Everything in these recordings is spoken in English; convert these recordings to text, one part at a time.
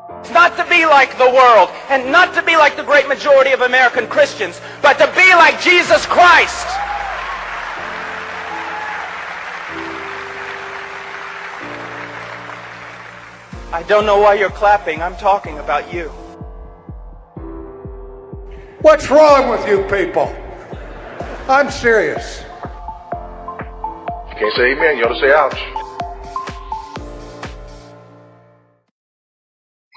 It's not to be like the world, and not to be like the great majority of American Christians, but to be like Jesus Christ. I don't know why you're clapping. I'm talking about you. What's wrong with you people? I'm serious. You can't say amen, you ought to say ouch.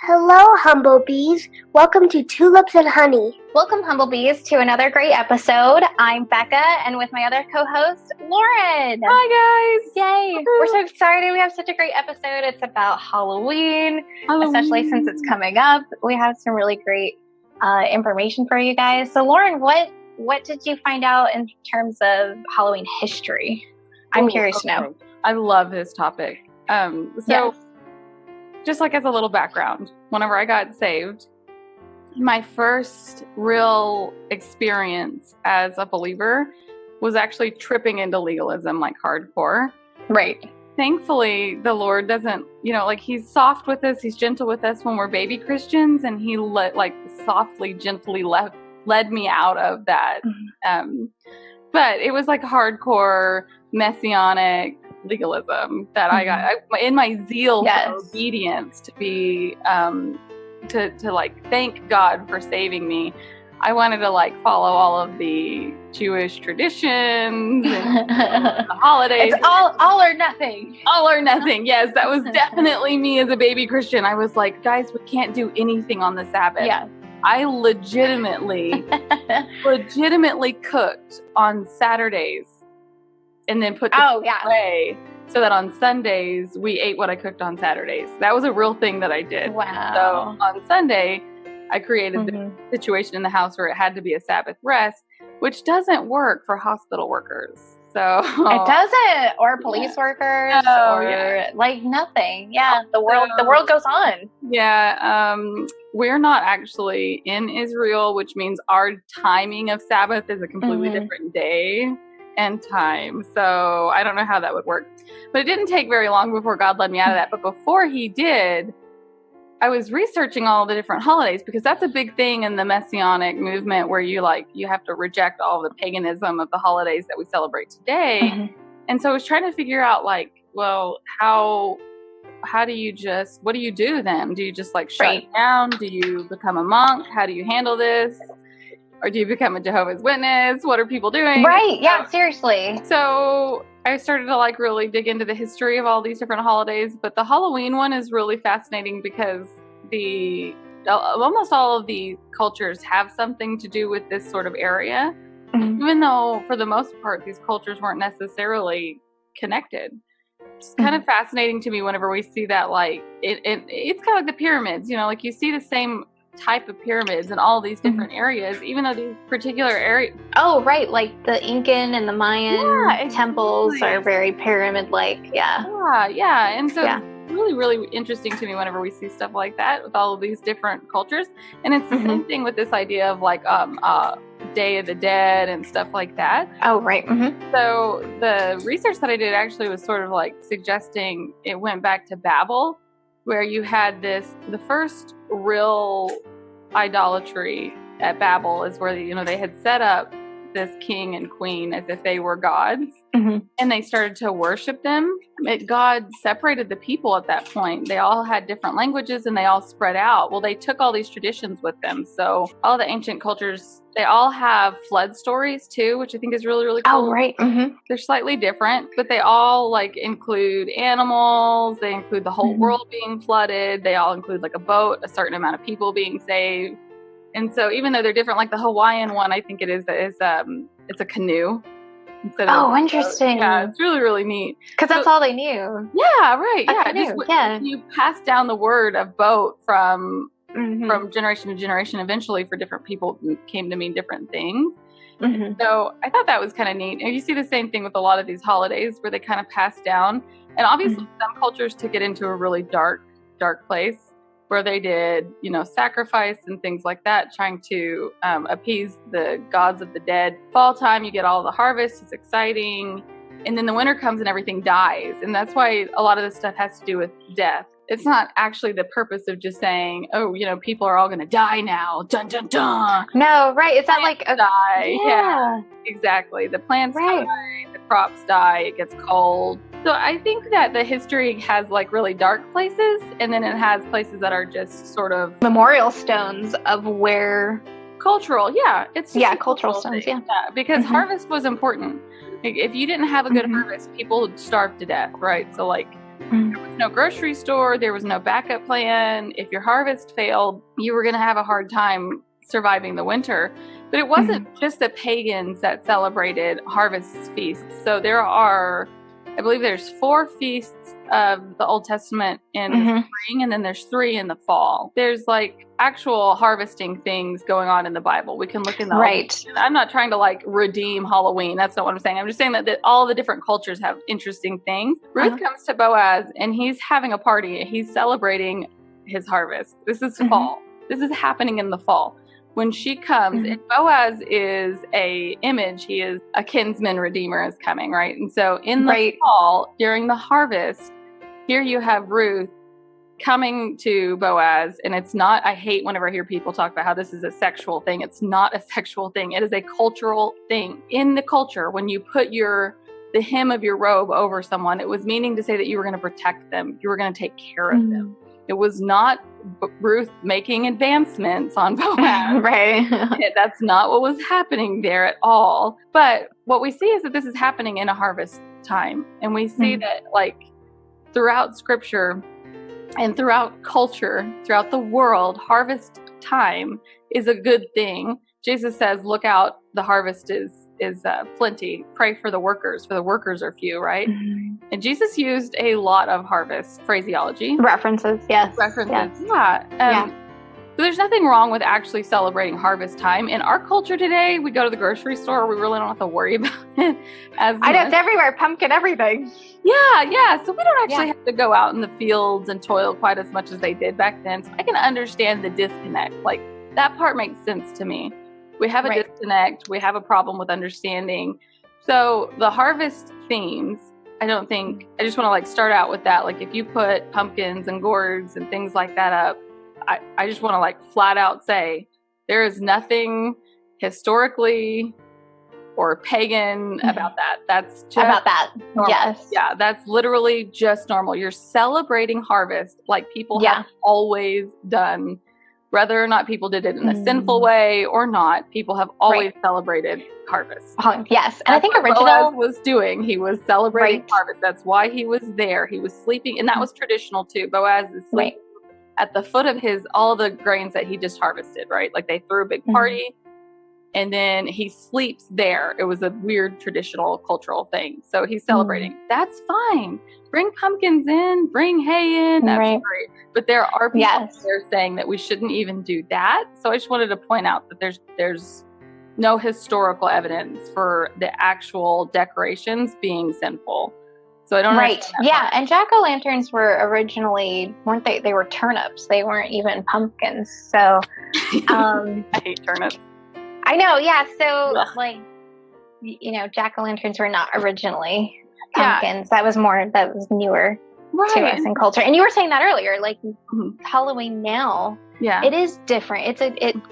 Hello, Humblebees. Welcome to Tulips and Honey. Welcome, Humblebees, to another great episode. I'm Becca, and with my other co-host, Lauren. Hi, guys. Yay. We're so excited. We have such a great episode. It's about Halloween, especially since it's coming up. We have some really great information for you guys. So, Lauren, what did you find out in terms of Halloween history? I'm curious to know. I love this topic. Yes. Just like as a little background, whenever I got saved, my first real experience as a believer was actually tripping into legalism like hardcore. Right. Thankfully, the Lord doesn't, he's soft with us, he's gentle with us when we're baby Christians, and he softly, gently led me out of that. Mm-hmm. But it was like hardcore messianic legalism that I got in my zeal for obedience to be to thank God for saving me. I wanted to follow all of the Jewish traditions and the holidays. It's all or nothing. All or nothing. Yes, that was definitely me as a baby Christian. I was like, guys, we can't do anything on the Sabbath. Yeah. I legitimately cooked on Saturdays and then put the away so that on Sundays we ate what I cooked on Saturdays. That was a real thing that I did. Wow. So on Sunday, I created the situation in the house where it had to be a Sabbath rest, which doesn't work for hospital workers. So it doesn't, or police workers, nothing. Yeah, the world goes on. Yeah, we're not actually in Israel, which means our timing of Sabbath is a completely different day and time. So I don't know how that would work. But it didn't take very long before God led me out of that. But before he did, I was researching all the different holidays, because that's a big thing in the Messianic movement where you have to reject all the paganism of the holidays that we celebrate today. And so I was trying to figure out how do you what do you do then? Do you just shut down? Do you become a monk? How do you handle this? Or do you become a Jehovah's Witness? What are people doing? Right. Yeah, seriously. So I started to really dig into the history of all these different holidays, but the Halloween one is really fascinating because almost all of the cultures have something to do with this sort of area, even though for the most part these cultures weren't necessarily connected. It's kind of fascinating to me whenever we see that it's kind of like the pyramids, you see the same type of pyramids in all these different areas, even though these particular areas. Oh, right. Like the Incan and the Mayan temples are very pyramid-like. Yeah. And so it's really, really interesting to me whenever we see stuff like that with all of these different cultures. And it's the same thing with this idea of Day of the Dead and stuff like that. Oh, right. So the research that I did actually was sort of suggesting it went back to Babel, where you had the first real idolatry at Babel is where, they had set up this king and queen as if they were gods, and they started to worship them. God separated the people at that point. They all had different languages and they all spread out. Well, they took all these traditions with them. So all the ancient cultures, they all have flood stories too, which I think is really, really cool. Oh, right. They're slightly different, but they all include animals. They include the whole world being flooded. They all include a boat, a certain amount of people being saved. And so even though they're different, the Hawaiian one, I think it's a canoe. Interesting. Yeah, it's really, really neat. Because that's all they knew. Yeah, right. Canoe, You pass down the word of boat from generation to generation. Eventually, for different people, came to mean different things. So I thought that was kind of neat. And you see the same thing with a lot of these holidays where they kind of pass down. And obviously, some cultures took it into a really dark place, where they did, sacrifice and things like that, trying to appease the gods of the dead. Fall time, you get all the harvest, it's exciting. And then the winter comes and everything dies. And that's why a lot of this stuff has to do with death. it's not actually the purpose of just saying, oh, people are all going to die now. Dun, dun, dun. No, right. It's not like die. Yeah. Exactly. The plants Right. die, the crops die, it gets cold. So I think that the history has like really dark places, and then it has places that are just sort of memorial stones of where cultural. Yeah, it's just a cultural stones. thing. Yeah, because harvest was important. Like, if you didn't have a good harvest, people would starve to death, right? So like there was no grocery store, there was no backup plan. If your harvest failed, you were going to have a hard time surviving the winter. But it wasn't just the pagans that celebrated harvest feasts. So there are, I believe there's 4 feasts of the Old Testament in the spring, and then there's 3 in the fall. There's like actual harvesting things going on in the Bible. We can look in the right. I'm not trying to like redeem Halloween. That's not what I'm saying. I'm just saying that all the different cultures have interesting things. Ruth comes to Boaz, and he's having a party. He's celebrating his harvest. This is fall. This is happening in the fall. When she comes, and Boaz is a image, he is a kinsman redeemer is coming, right? And so in the fall, during the harvest, here you have Ruth coming to Boaz, and it's not, I hate whenever I hear people talk about how this is a sexual thing. It's not a sexual thing. It is a cultural thing. In the culture, when you put the hem of your robe over someone, it was meaning to say that you were going to protect them. You were going to take care of them. It was not Ruth making advancements on Boaz. Right. That's not what was happening there at all. But what we see is that this is happening in a harvest time. And we see that like throughout scripture and throughout culture, throughout the world, harvest time is a good thing. Jesus says, look out, the harvest is plenty. Pray for the workers are few, right? And Jesus used a lot of harvest phraseology. References, yes. Yeah. So there's nothing wrong with actually celebrating harvest time. In our culture today, we go to the grocery store, we really don't have to worry about it as much. I know, it's everywhere, pumpkin, everything. Yeah. So we don't actually have to go out in the fields and toil quite as much as they did back then. So I can understand the disconnect. Like, that part makes sense to me. We have a disconnect. We have a problem with understanding. So the harvest themes, I just want to like start out with that. Like, if you put pumpkins and gourds and things like that up, I just want to like flat out say there is nothing historically or pagan about that. That's just about that. Normal. Yes. Yeah, that's literally just normal. You're celebrating harvest like people have always done. Whether or not people did it in a sinful way or not, people have always celebrated harvest. Yes. And I think original Boaz was doing. He was celebrating harvest. That's why he was there. He was sleeping, and that was traditional too. Boaz is sleeping at the foot of all the grains that he just harvested, right? Like, they threw a big party, and then he sleeps there. It was a weird traditional cultural thing. So he's celebrating. That's fine. Bring pumpkins in, bring hay in. That's great. But there are people out there saying that we shouldn't even do that. So I just wanted to point out that there's no historical evidence for the actual decorations being sinful. So I don't know. Yeah. And jack-o'-lanterns were originally, weren't they? They were turnips. They weren't even pumpkins. So I hate turnips. I know. Yeah. So like, jack-o'-lanterns were not originally pumpkins. That was newer to us in culture. And you were saying that earlier, like Halloween now, it is different.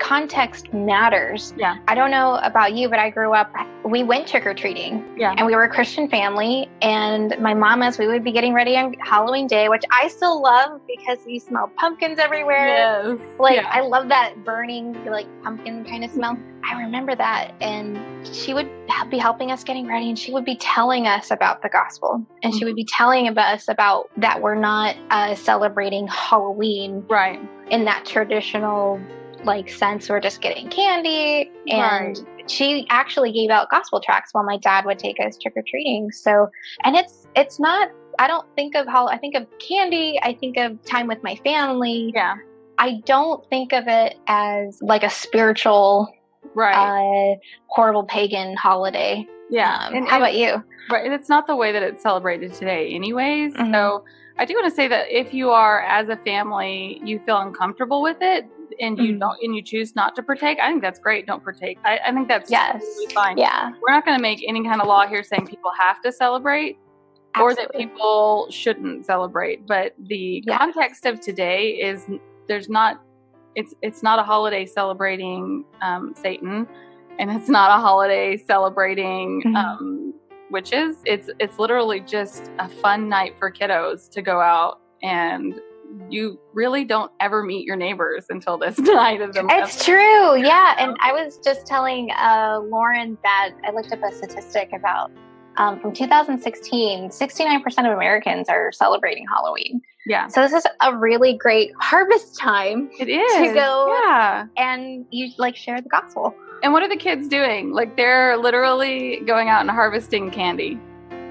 Context matters. Yeah. I don't know about you, but I grew up, we went trick-or-treating. Yeah. And we were a Christian family, and my mom, as we would be getting ready on Halloween day, which I still love because you smell pumpkins everywhere. Yes. I love that burning, like, pumpkin kind of smell. I remember that, and she would be helping us getting ready, and she would be telling us about the gospel, and she would be telling us about that we're not celebrating Halloween in that traditional like sense. We're just getting candy, and she actually gave out gospel tracts while my dad would take us trick-or-treating. So, and it's not, I don't think of I think of candy, I think of time with my family. Yeah. I don't think of it as like a spiritual horrible pagan holiday. Yeah. How about you? Right. And it's not the way that it's celebrated today anyways. So I do want to say that if you are, as a family, you feel uncomfortable with it and you don't, and you choose not to partake, I think that's great. Don't partake. I think that's totally fine. Yeah. We're not going to make any kind of law here saying people have to celebrate. or that Absolutely. people shouldn't celebrate. But the context of today is it's not a holiday celebrating Satan, and it's not a holiday celebrating witches. It's literally just a fun night for kiddos to go out, and you really don't ever meet your neighbors until this night of the It's true. Yeah. And I was just telling Lauren that I looked up a statistic about from 2016, 69% of Americans are celebrating Halloween. Yeah. So this is a really great harvest time. It is. To go Yeah. and you like share the gospel. And what are the kids doing? Like they're literally going out and harvesting candy.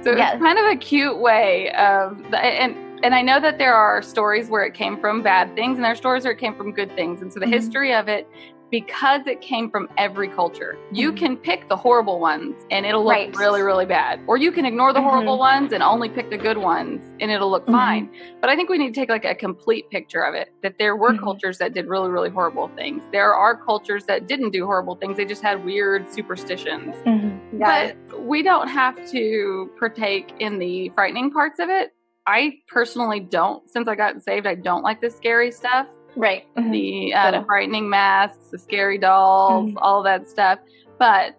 So it's kind of a cute way of, and I know that there are stories where it came from bad things, and there are stories where it came from good things. And so the history of it, because it came from every culture, you can pick the horrible ones and it'll look really, really bad. Or you can ignore the horrible ones and only pick the good ones and it'll look fine. But I think we need to take like a complete picture of it, that there were cultures that did really, really horrible things. There are cultures that didn't do horrible things. They just had weird superstitions. But we don't have to partake in the frightening parts of it. I personally don't. Since I got saved, I don't like the scary stuff. Right. The frightening masks, the scary dolls, all that stuff. But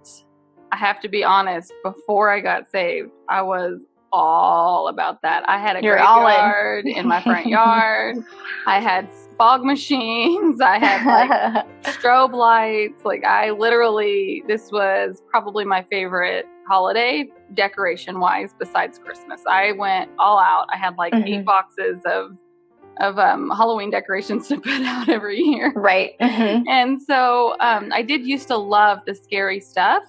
I have to be honest, before I got saved, I was all about that. I had a graveyard in my front yard. I had fog machines. I had like strobe lights. Like I literally, this was probably my favorite holiday decoration wise besides Christmas. I went all out. I had like 8 boxes of Halloween decorations to put out every year. Right. And so I did used to love the scary stuff.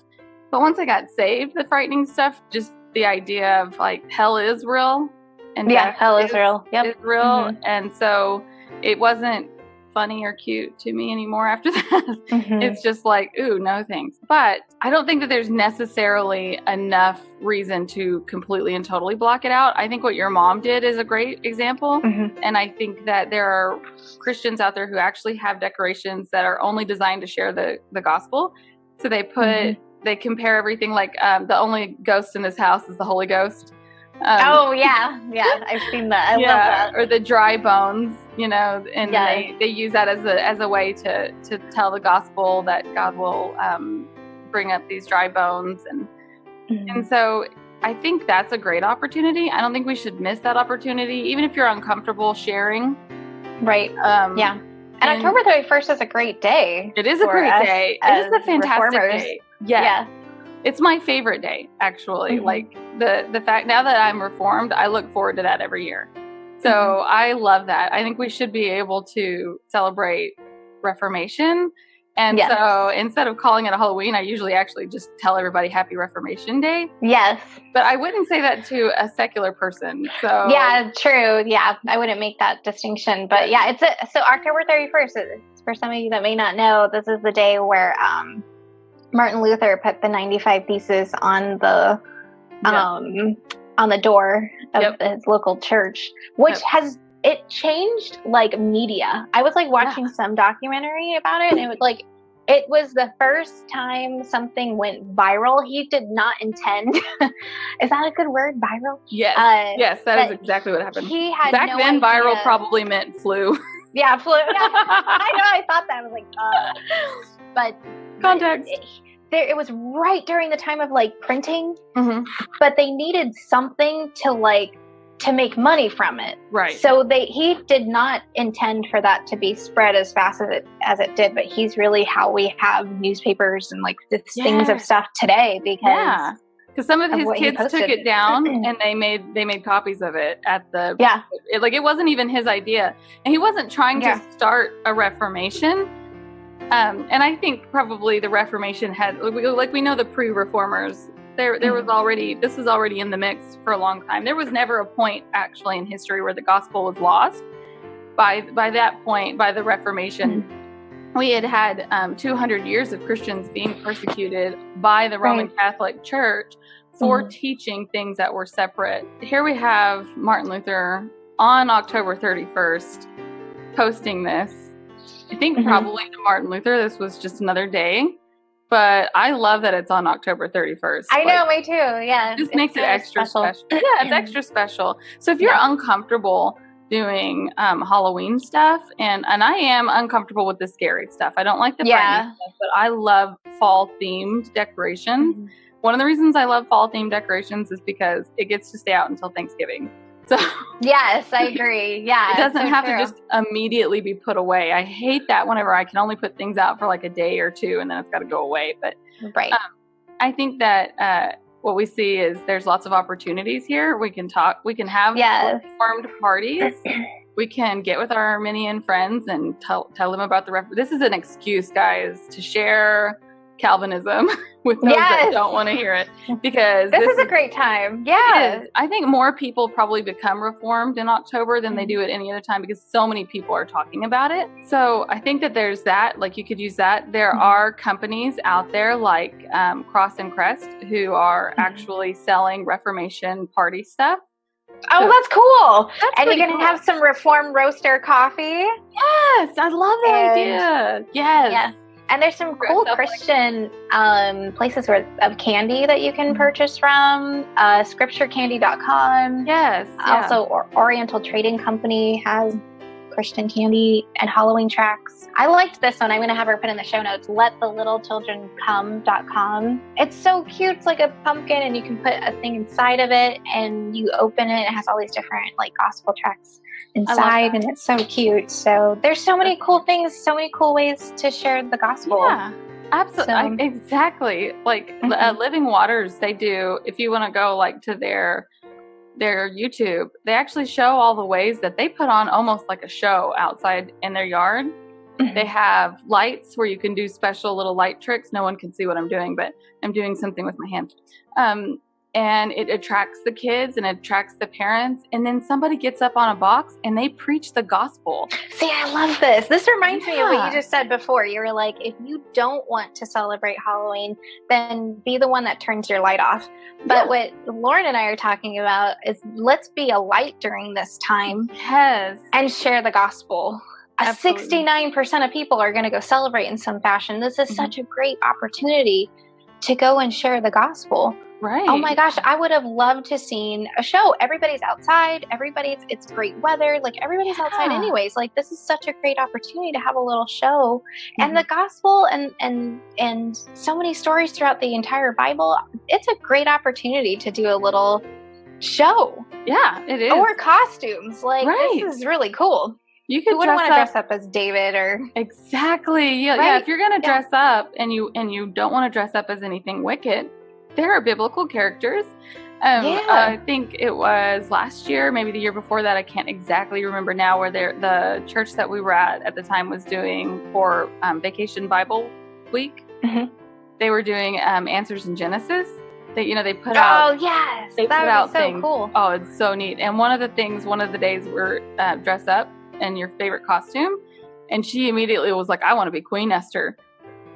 But once I got saved, the frightening stuff, just the idea of like hell is real. And hell is real. Is real. And so it wasn't funny or cute to me anymore after that. It's just like, ooh, no thanks. But I don't think that there's necessarily enough reason to completely and totally block it out. I think what your mom did is a great example. And I think that there are Christians out there who actually have decorations that are only designed to share the gospel. So they put, they compare everything like the only ghost in this house is the Holy Ghost. I've seen that. I love that. Or the dry bones, you know, and they use that as a way to tell the gospel that God will bring up these dry bones, and so I think that's a great opportunity. I don't think we should miss that opportunity, even if you're uncomfortable sharing. Right. And October 31st is a great day. It is a great day. It is a fantastic day. Yeah. It's my favorite day, actually. Like the fact, now that I'm reformed, I look forward to that every year. So I love that. I think we should be able to celebrate Reformation. And so instead of calling it a Halloween, I usually actually just tell everybody Happy Reformation Day. Yes. But I wouldn't say that to a secular person. So yeah, true. Yeah, I wouldn't make that distinction. But yeah, so October 31st, for some of you that may not know, this is the day where Martin Luther put the 95 Theses on the door of his local church, which has changed like media. I was like watching some documentary about it, and it was like it was the first time something went viral. He did not intend. Is that a good word, viral? Yes. Yes, that is exactly what happened. He had back no then. idea. Viral probably meant flu. Yeah, flu. Yeah. I know. I thought that. I was like, but context. It was right during the time of like printing, but they needed something to make money from it. Right. So he did not intend for that to be spread as fast as it did, but he's really how we have newspapers and like the things of stuff today, because some of his kids took it down and they made copies of it at the it wasn't even his idea, and he wasn't trying to start a Reformation. And I think probably the Reformation had, like we know the pre-reformers, there was already, this was already in the mix for a long time. There was never a point actually in history where the gospel was lost. By that point, by the Reformation, we had 200 years of Christians being persecuted by the Roman Catholic Church for teaching things that were separate. Here we have Martin Luther on October 31st posting this. I think probably to Martin Luther, this was just another day. But I love that it's on October 31st. I know, me too. Yeah. It just makes it extra special. Yeah, it's extra special. So if you're uncomfortable doing Halloween stuff, and I am uncomfortable with the scary stuff. I don't like the frightening stuff, but I love fall themed decorations. Mm-hmm. One of the reasons I love fall themed decorations is because it gets to stay out until Thanksgiving. So yes, I agree. Yeah. It doesn't have to just immediately be put away. I hate that whenever I can only put things out for like a day or two and then it's got to go away. But I think that what we see is there's lots of opportunities here. We can talk, we can have informed parties. We can get with our Arminian friends and tell them about this is an excuse, guys, to share Calvinism with those that don't want to hear it, because this is a great time. Yeah. I think more people probably become Reformed in October than they do at any other time, because so many people are talking about it. So I think that there's that, like you could use that. There are companies out there like Cross and Crest who are actually selling Reformation party stuff. Oh, so, that's cool. And you're going to have some Reformed roaster coffee. Yes. I love that idea. Yes. And there's some cool Christian places of candy that you can purchase from. Scripturecandy.com. Yes. Also, Oriental Trading Company has Christian candy and Halloween tracks. I liked this one. I'm going to have her put in the show notes. LetTheLittleChildrenCome.com. It's so cute. It's like a pumpkin, and you can put a thing inside of it, and you open it. It has all these different like gospel tracks inside, and it's so cute. So there's so many cool things, so many cool ways to share the gospel. Yeah, absolutely. Exactly. Like Living Waters, they do, if you want to go like to their YouTube, they actually show all the ways that they put on almost like a show outside in their yard. They have lights where you can do special little light tricks. No one can see what I'm doing, but I'm doing something with my hand. And it attracts the kids and it attracts the parents. And then somebody gets up on a box and they preach the gospel. See, I love this. This reminds me of what you just said before. You were like, if you don't want to celebrate Halloween, then be the one that turns your light off. But what Lauren and I are talking about is let's be a light during this time. Yes. And share the gospel. Absolutely. 69% of people are going to go celebrate in some fashion. This is such a great opportunity to go and share the gospel. Right. Oh my gosh, I would have loved to seen a show. Everybody's outside. It's great weather. Like everybody's outside anyways. Like this is such a great opportunity to have a little show. And the gospel and so many stories throughout the entire Bible. It's a great opportunity to do a little show. Yeah, it is. Or costumes. Like this is really cool. You could want to dress up as David or exactly. Yeah, if you're going to dress up and you don't want to dress up as anything wicked, there are biblical characters. I think it was last year, maybe the year before that. I can't exactly remember now. Where the church that we were at the time was doing for Vacation Bible Week. They were doing Answers in Genesis. They put out. Oh yes, they that put out so things. Cool. Oh, it's so neat. And one of the days we're dressed up in your favorite costume, and she immediately was like, "I want to be Queen Esther."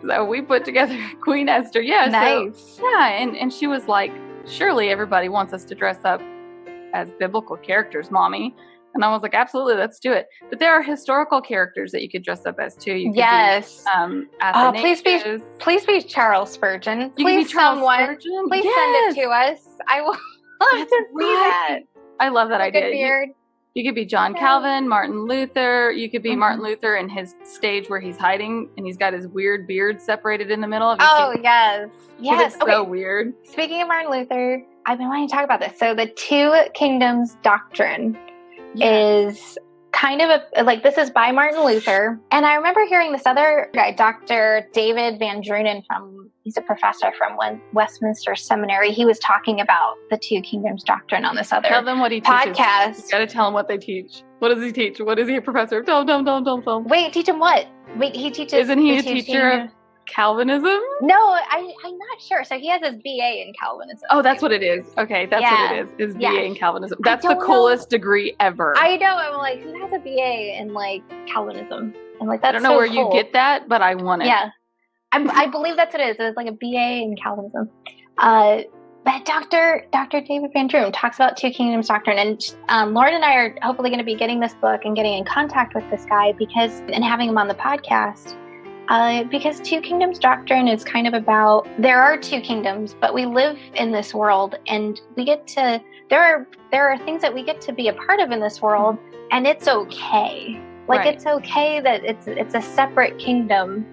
So we put together Queen Esther. Yeah. Nice. So, and she was like, surely everybody wants us to dress up as biblical characters, Mommy. And I was like, absolutely, let's do it. But there are historical characters that you could dress up as too. You could be, please be Charles Spurgeon. You please, Spurgeon. Please send it to us. I will love to see that. I love that idea. Good beard. You could be John Calvin, Martin Luther. You could be Martin Luther in his stage where he's hiding and he's got his weird beard separated in the middle. Yes. It's so weird. Speaking of Martin Luther, I've been wanting to talk about this. So the Two Kingdoms doctrine is kind of this is by Martin Luther. And I remember hearing this other guy, Dr. David Van Drunen he's a professor from Westminster Seminary. He was talking about the Two Kingdoms doctrine on this other Tell them what he podcast. Teaches. You got to tell them what they teach. What does he teach? What is he a professor? Don't. Wait, teach him what? Wait, he teaches. Isn't he a teacher of Calvinism? No, I'm not sure. So he has his BA in Calvinism. Oh, that's what it is. Okay, that's what it is. His BA in Calvinism. That's the coolest degree ever. I know. I'm like, who has a BA in Calvinism? I'm like, that's I don't know where you get that, but I want it. Yeah. I believe that's what it is. It's like a BA in Calvinism. But Dr. David Van Drunen talks about Two Kingdoms doctrine, and Lauren and I are hopefully going to be getting this book and getting in contact with this guy and having him on the podcast Because Two Kingdoms doctrine is kind of about, there are two kingdoms, but we live in this world, and we get to, there are things that we get to be a part of in this world, and it's okay. Like, Right. it's okay that it's a separate kingdom,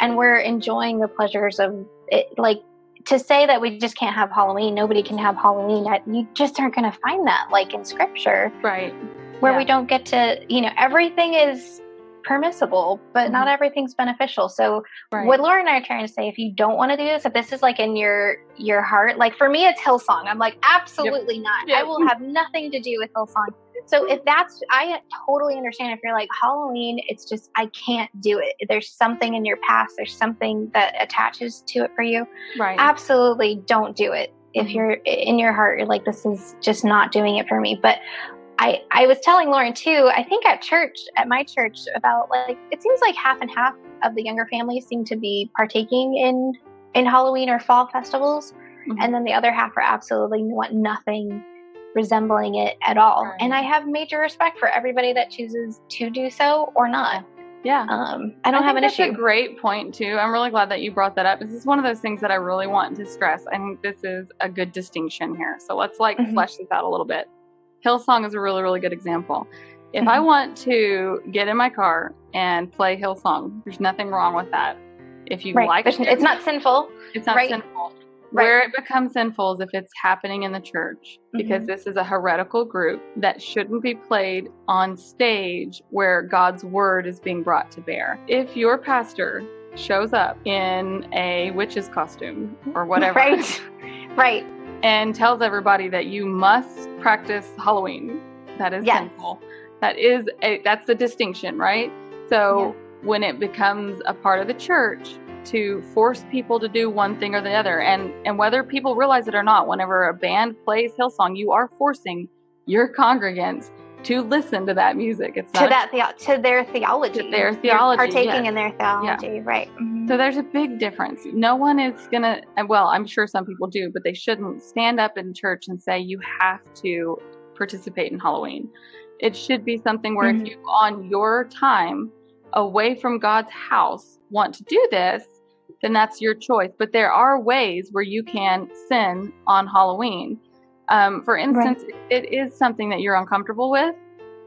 and we're enjoying the pleasures of it. Like, to say that we just can't have Halloween, nobody can have Halloween, you just aren't going to find that, like, in Scripture. Right. Where Yeah. we don't get to, everything is permissible, but not everything's beneficial. So Right. what Laura and I are trying to say, if you don't want to do this, if this is like in your heart, like for me, it's Hillsong. I'm like, absolutely not. Yep. I will have nothing to do with Hillsong. So if that's, I totally understand if you're like Halloween, it's just, I can't do it. There's something in your past. There's something that attaches to it for you. Right. Absolutely don't do it. If you're in your heart, you're like, this is just not doing it for me. But I was telling Lauren too, I think at my church, about like, it seems like half and half of the younger families seem to be partaking in Halloween or fall festivals. And then the other half are absolutely want nothing resembling it at all. Right. And I have major respect for everybody that chooses to do so or not. Yeah. I don't have an That's issue. a great point too. I'm really glad that you brought that up. This is one of those things that I really want to stress. I think this is a good distinction here. So let's flesh this out a little bit. Hillsong is a really, really good example. If I want to get in my car and play Hillsong, there's nothing wrong with that. If you like it, it's not sinful. It's not sinful. Right. Where it becomes sinful is if it's happening in the church, because this is a heretical group that shouldn't be played on stage where God's word is being brought to bear. If your pastor shows up in a witch's costume or whatever, Right. and tells everybody that you must practice Halloween, that is sinful. That's the distinction, right? So when it becomes a part of the church to force people to do one thing or the other, and whether people realize it or not, whenever a band plays Hillsong, you are forcing your congregants to listen to that music. It's not to their theology. To their theology. You're partaking in their theology, right? So there's a big difference. No one is gonna, well, I'm sure some people do, but they shouldn't stand up in church and say you have to participate in Halloween. It should be something where if you, on your time away from God's house, want to do this, then that's your choice. But there are ways where you can sin on Halloween. For instance, if it is something that you're uncomfortable with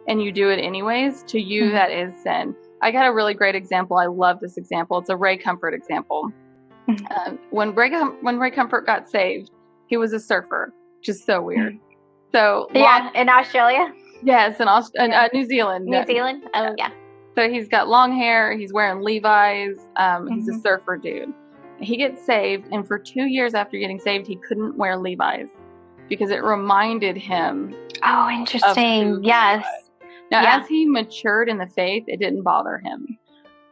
and you do it anyways, to you that is sin. I got a really great example. I love this example. It's a Ray Comfort example. When Ray Comfort got saved, he was a surfer, which is so weird. So in Australia. Yes, in New Zealand. New Zealand. Oh yeah. So he's got long hair. He's wearing Levi's. He's a surfer dude. He gets saved, and for 2 years after getting saved, he couldn't wear Levi's because it reminded him. Oh, interesting. Yes. Now, as he matured in the faith, it didn't bother him.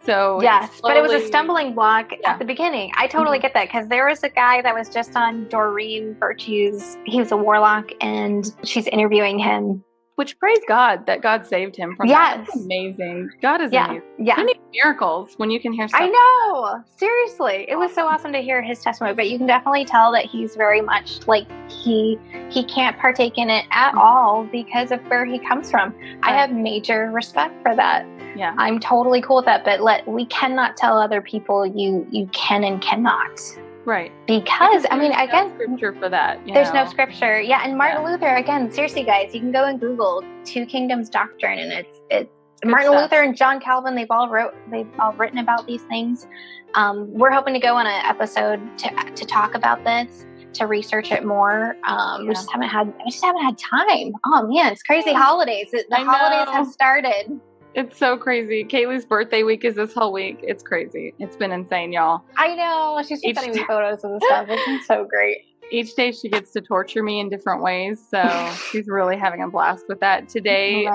So but it was a stumbling block at the beginning. I totally get that, because there was a guy that was just on Doreen Virtue's. He was a warlock, and she's interviewing him. Which, praise God that God saved him from that. That's amazing. God is amazing. Yeah. You need miracles when you can hear stuff. I know. Seriously. It was so awesome to hear his testimony. But you can definitely tell that he's very much like he can't partake in it at all because of where he comes from. I have major respect for that. Yeah. I'm totally cool with that. But we cannot tell other people you can and cannot. Right. Because I mean, again, no scripture for that. There's no scripture. Yeah. And Martin Luther, again, seriously, guys, you can go and Google Two Kingdoms doctrine, and it's Martin Luther and John Calvin. They've all written about these things. We're hoping to go on an episode to talk about this, to research it more. We just haven't had time. Oh man, it's crazy holidays. The holidays have started. It's so crazy. Kaylee's birthday week is this whole week. It's crazy. It's been insane, y'all. I know. She's been sending me photos of the stuff. It's been so great. Each day she gets to torture me in different ways, so she's really having a blast with that. Today,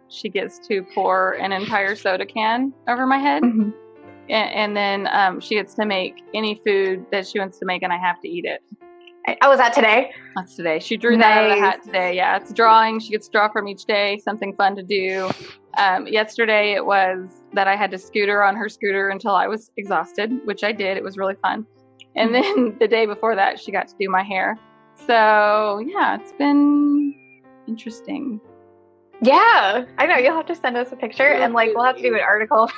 she gets to pour an entire soda can over my head, and then she gets to make any food that she wants to make, and I have to eat it. Oh, was that today? That's today. She drew that out of the hat today. Yeah, it's drawing. She gets to draw from each day, something fun to do. Yesterday it was that I had to scooter on her scooter until I was exhausted, which I did. It was really fun. And then the day before that, she got to do my hair. So yeah, it's been interesting. Yeah, I know. You'll have to send us a picture, and like we'll have to do an article.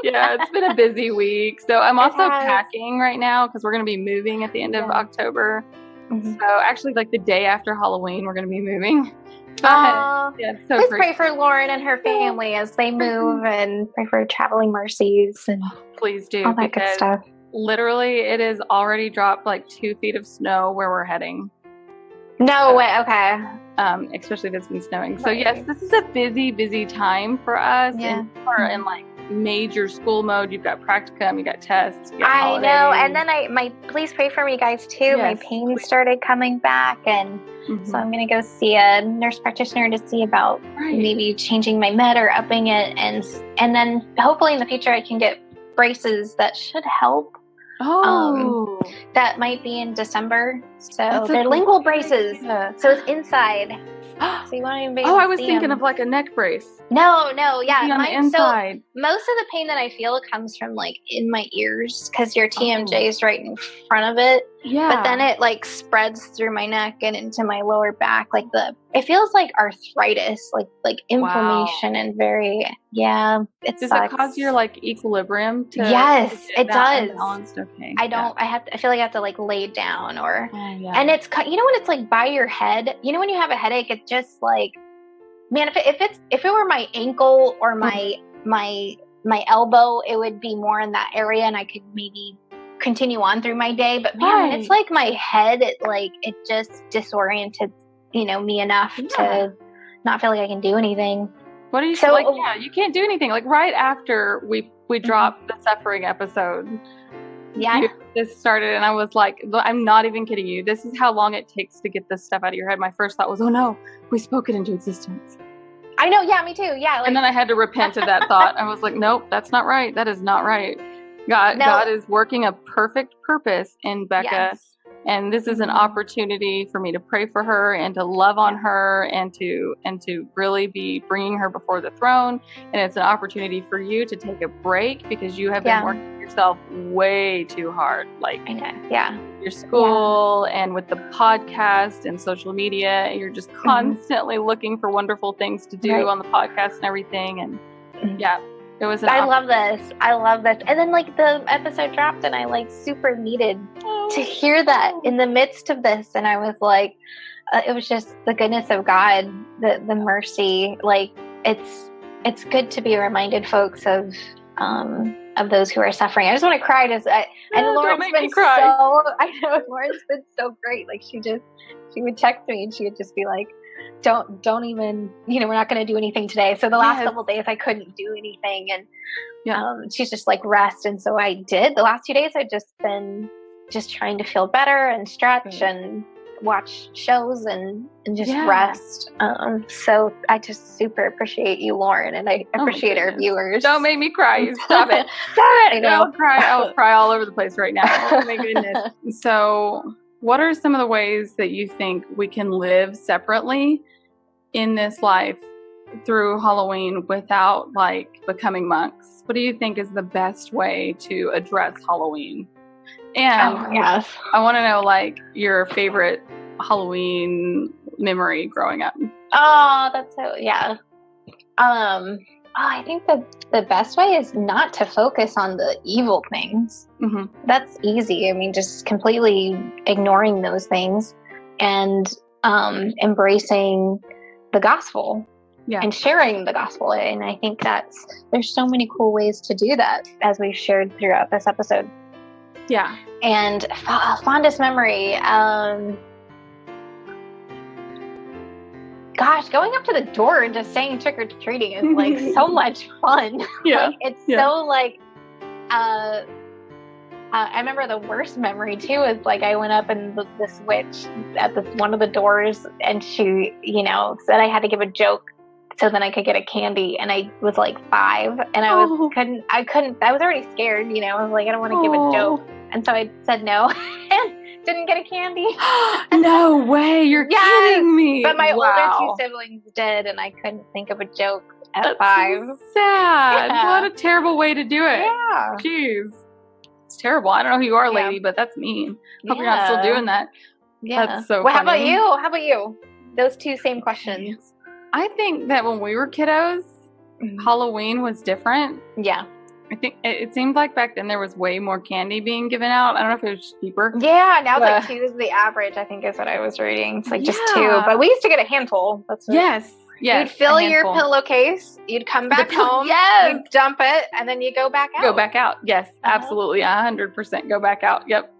Yeah, it's been a busy week. So I'm also has. packing right now because we're going to be moving at the end of October. So actually, like the day after Halloween, we're going to be moving. Yeah, it's so please crazy. pray for Lauren and her family as they move, and pray for traveling mercies and Please do, all that good because stuff. literally it has already dropped like 2 feet of snow where we're heading. No way. Okay. Especially if it's been snowing. So yes, this is a busy time for us. Yeah. And we're in like major school mode. You've got practicum, you got tests. You got I holidays. know. And then please pray for me guys too. My Yes, pain started coming back, and so I'm gonna go see a nurse practitioner to see about maybe changing my med or upping it, and then hopefully in the future I can get braces that should help. That might be in December. So they're lingual braces. So it's inside. So you won't even be able to I was see thinking them. of like a neck brace. No, yeah. On the inside. So most of the pain that I feel comes from like in my ears because your TMJ is right in front of it. Yeah. But then it like spreads through my neck and into my lower back. Like it feels like arthritis, like inflammation and very, it Does sucks. it cause your like equilibrium to Yes, it does. Unbalanced? Okay. I feel like I have to like lay down and it's, when it's like by your head, when you have a headache, it's just like, man, if it were my ankle or my elbow, it would be more in that area and I could maybe continue on through my day. But man, when it's like my head, it just disoriented, me enough to not feel like I can do anything. What are you you can't do anything. Like right after we dropped the suffering episode. Yeah. This started and I was like, I'm not even kidding you. This is how long it takes to get this stuff out of your head. My first thought was, oh no, we spoke it into existence. I know. Yeah, me too. Yeah. And then I had to repent of that thought. I was like, nope, that's not right. That is not right. God is working a perfect purpose in Becca. Yes. And this is an opportunity for me to pray for her and to love on her and to really be bringing her before the throne. And it's an opportunity for you to take a break because you have been working yourself way too hard. Like I know. Yeah. Your school and with the podcast and social media, you're just constantly looking for wonderful things to do on the podcast and everything. And it was I love this. And then like the episode dropped and I like super needed to hear that in the midst of this. And I was like, it was just the goodness of God, the mercy. Like it's good to be reminded, folks, of those who are suffering. I just want to cry. And Lauren's been Lauren's been so great. Like she would text me and she would just be like, don't even, we're not going to do anything today. So the last couple of days I couldn't do anything. And she's just like, rest. And so I did. The last 2 days I've just been trying to feel better and stretch and watch shows and just rest. So I just super appreciate you, Lauren, and I appreciate our viewers. Don't make me cry. Stop it. Stop it. I will cry all over the place right now. Oh my goodness. So what are some of the ways that you think we can live separately in this life through Halloween without like becoming monks? What do you think is the best way to address Halloween? And I want to know like your favorite Halloween memory growing up. Oh, that's so, I think the best way is not to focus on the evil things. Mm-hmm. That's easy. I mean, just completely ignoring those things and embracing the gospel and sharing the gospel. And I think there's so many cool ways to do that as we've shared throughout this episode. Yeah. And fondest memory, gosh, going up to the door and just saying trick or treating is like so much fun. Yeah. So like, I remember the worst memory too is like I went up and this witch at one of the doors and she, said I had to give a joke so then I could get a candy, and I was like 5 and I was already scared, I was like, I don't want to give a joke. And so I said no and didn't get a candy. No way, you're kidding me. But my older 2 siblings did, and I couldn't think of a joke at 5. So sad. Yeah. What a terrible way to do it. Yeah. Jeez. It's terrible. I don't know who you are, lady, but that's mean. Hope you're not still doing that. Yeah. That's so funny. How about you? Those 2 same questions. I think that when we were kiddos, Halloween was different. Yeah. I think it seemed like back then there was way more candy being given out. I don't know if it was cheaper. Yeah, now it's like 2 is the average, I think is what I was reading. It's like just 2. Yeah. But we used to get a handful. That's what Yes. You'd fill your pillowcase, you'd come back home, you'd dump it, and then you go back out. Go back out. Yes, absolutely. 100% go back out. Yep.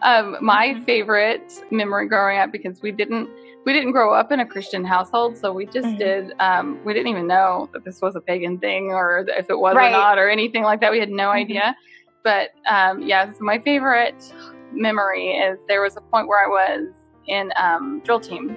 My favorite memory growing up, because we didn't grow up in a Christian household, so we just did, we didn't even know that this was a pagan thing or if it was or not or anything like that. We had no idea. But so my favorite memory is there was a point where I was in drill team.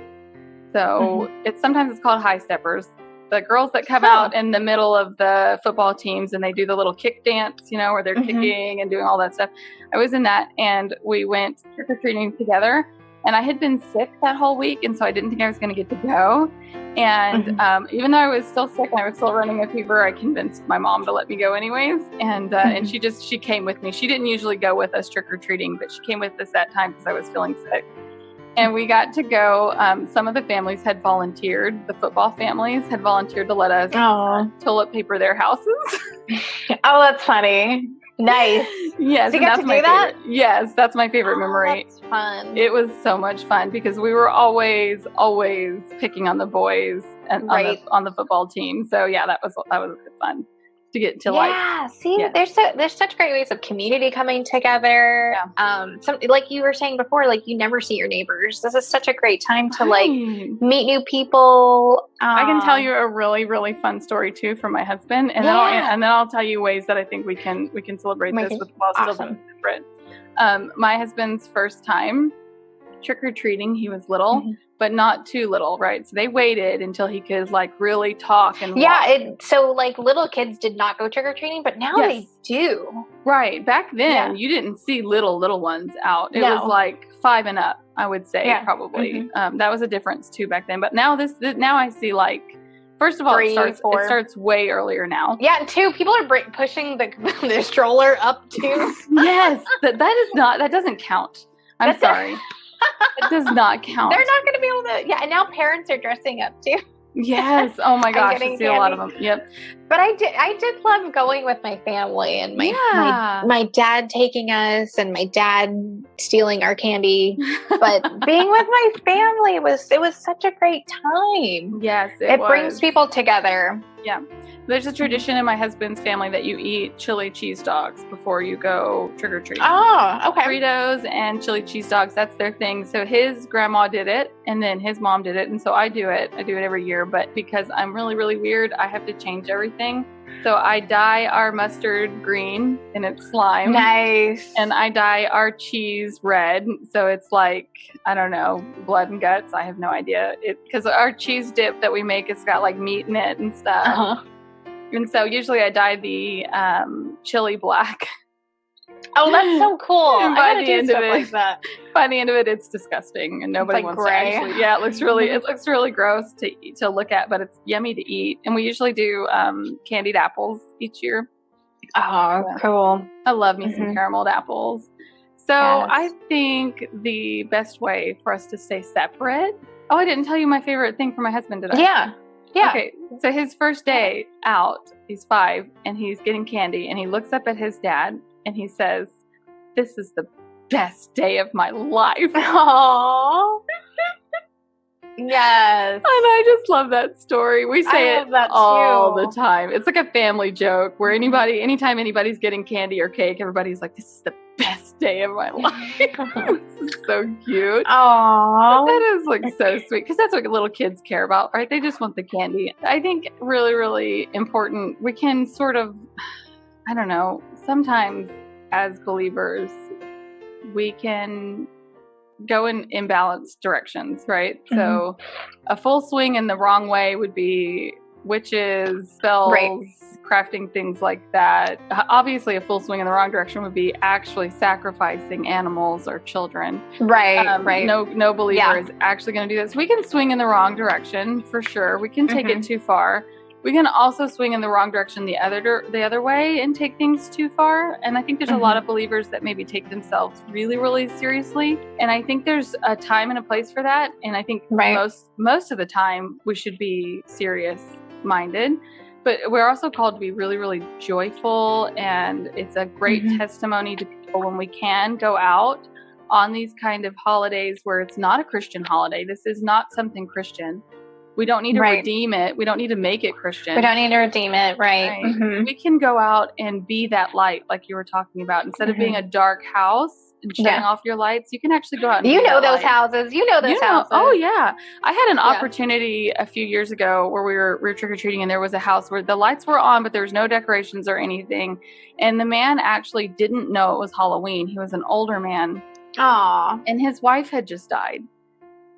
So sometimes it's called high steppers. The girls that come out in the middle of the football teams and they do the little kick dance, where they're kicking and doing all that stuff. I was in that, and we went trick-or-treating together. And I had been sick that whole week, and so I didn't think I was going to get to go. And even though I was still sick and I was still running a fever, I convinced my mom to let me go anyways. And and she came with me. She didn't usually go with us trick-or-treating, but she came with us that time because I was feeling sick. And we got to go. Some of the families had volunteered. The football families had volunteered to let us toilet paper their houses. Oh, that's funny. Nice. Yes. So you got to do that? Yes, that's my favorite memory. That's fun. It was so much fun because we were always picking on the boys and on the football team. So yeah, that was good fun to get to there's such great ways of community coming together. Like you were saying before, like you never see your neighbors. This is such a great time to like meet new people. I can tell you a really, really fun story too from my husband, and then I'll tell you ways that I think we can celebrate this while still being different. My husband's first time trick-or-treating, he was little, but not too little, right? So they waited until he could like really talk and walk. So like little kids did not go trick-or-treating, but now they do. Right. Back then you didn't see little ones out. It was like 5 and up, I would say, probably. That was a difference too back then. But now now I see like, first of all, it starts way earlier now. Yeah, and 2, people are pushing the stroller up too. Yes, that doesn't count. I'm sorry. It does not count. They're not going to be able to. Yeah, and now parents are dressing up too. Yes. Oh my gosh, I see a lot of them. Yep. But I did love going with my family and my dad taking us and my dad stealing our candy. But being with my family was such a great time. Yes, it brings people together. Yeah. There's a tradition in my husband's family that you eat chili cheese dogs before you go trick-or-treating. Oh, okay. Fritos and chili cheese dogs, that's their thing. So his grandma did it, and then his mom did it, and so I do it. I do it every year, but because I'm really, really weird, I have to change everything. So I dye our mustard green, and it's slime. Nice. And I dye our cheese red, so it's like, I don't know, blood and guts. I have no idea. Because our cheese dip that we make, it's got like meat in it and stuff. And so usually I dye the chili black. Oh, that's so cool. And by the end of it, by the end of it, it's disgusting, and nobody wants to actually. Yeah, it looks really gross to look at, but it's yummy to eat. And we usually do candied apples each year. Oh, cool! I love me some carameled apples. So I think the best way for us to stay separate. Oh, I didn't tell you my favorite thing for my husband today. Yeah. Yeah. Okay, so his first day out, he's 5, and he's getting candy, and he looks up at his dad, and he says, "This is the best day of my life." Aww. Yes. And I just love that story. We say it all the time. It's like a family joke where anytime anybody's getting candy or cake, everybody's like, "This is the best day of my life." This is so cute. Aww. That is like so sweet, because that's what little kids care about, right? They just want the candy. I think really, really important. We can sort of, I don't know, sometimes as believers, we can go in imbalanced directions, right? So a full swing in the wrong way would be witches, spells, crafting, things like that. Obviously, a full swing in the wrong direction would be actually sacrificing animals or children. Right. No believer is actually going to do this. We can swing in the wrong direction for sure. We can take it too far. we can also swing in the wrong direction the other way and take things too far. And I think there's a lot of believers that maybe take themselves really, really seriously. And I think there's a time and a place for that. And I think most of the time we should be serious minded. But we're also called to be really, really joyful. And it's a great testimony to people when we can go out on these kind of holidays where it's not a Christian holiday. This is not something Christian. We don't need to redeem it. We don't need to make it Christian. We don't need to redeem it, right? We can go out and be that light, like you were talking about. Instead of being a dark house and shutting off your lights, you can actually go out and you be know that those light. houses. You know those houses. Oh yeah, I had an opportunity a few years ago where we were trick or treating, and there was a house where the lights were on, but there was no decorations or anything. And the man actually didn't know it was Halloween. He was an older man. Aww. And his wife had just died,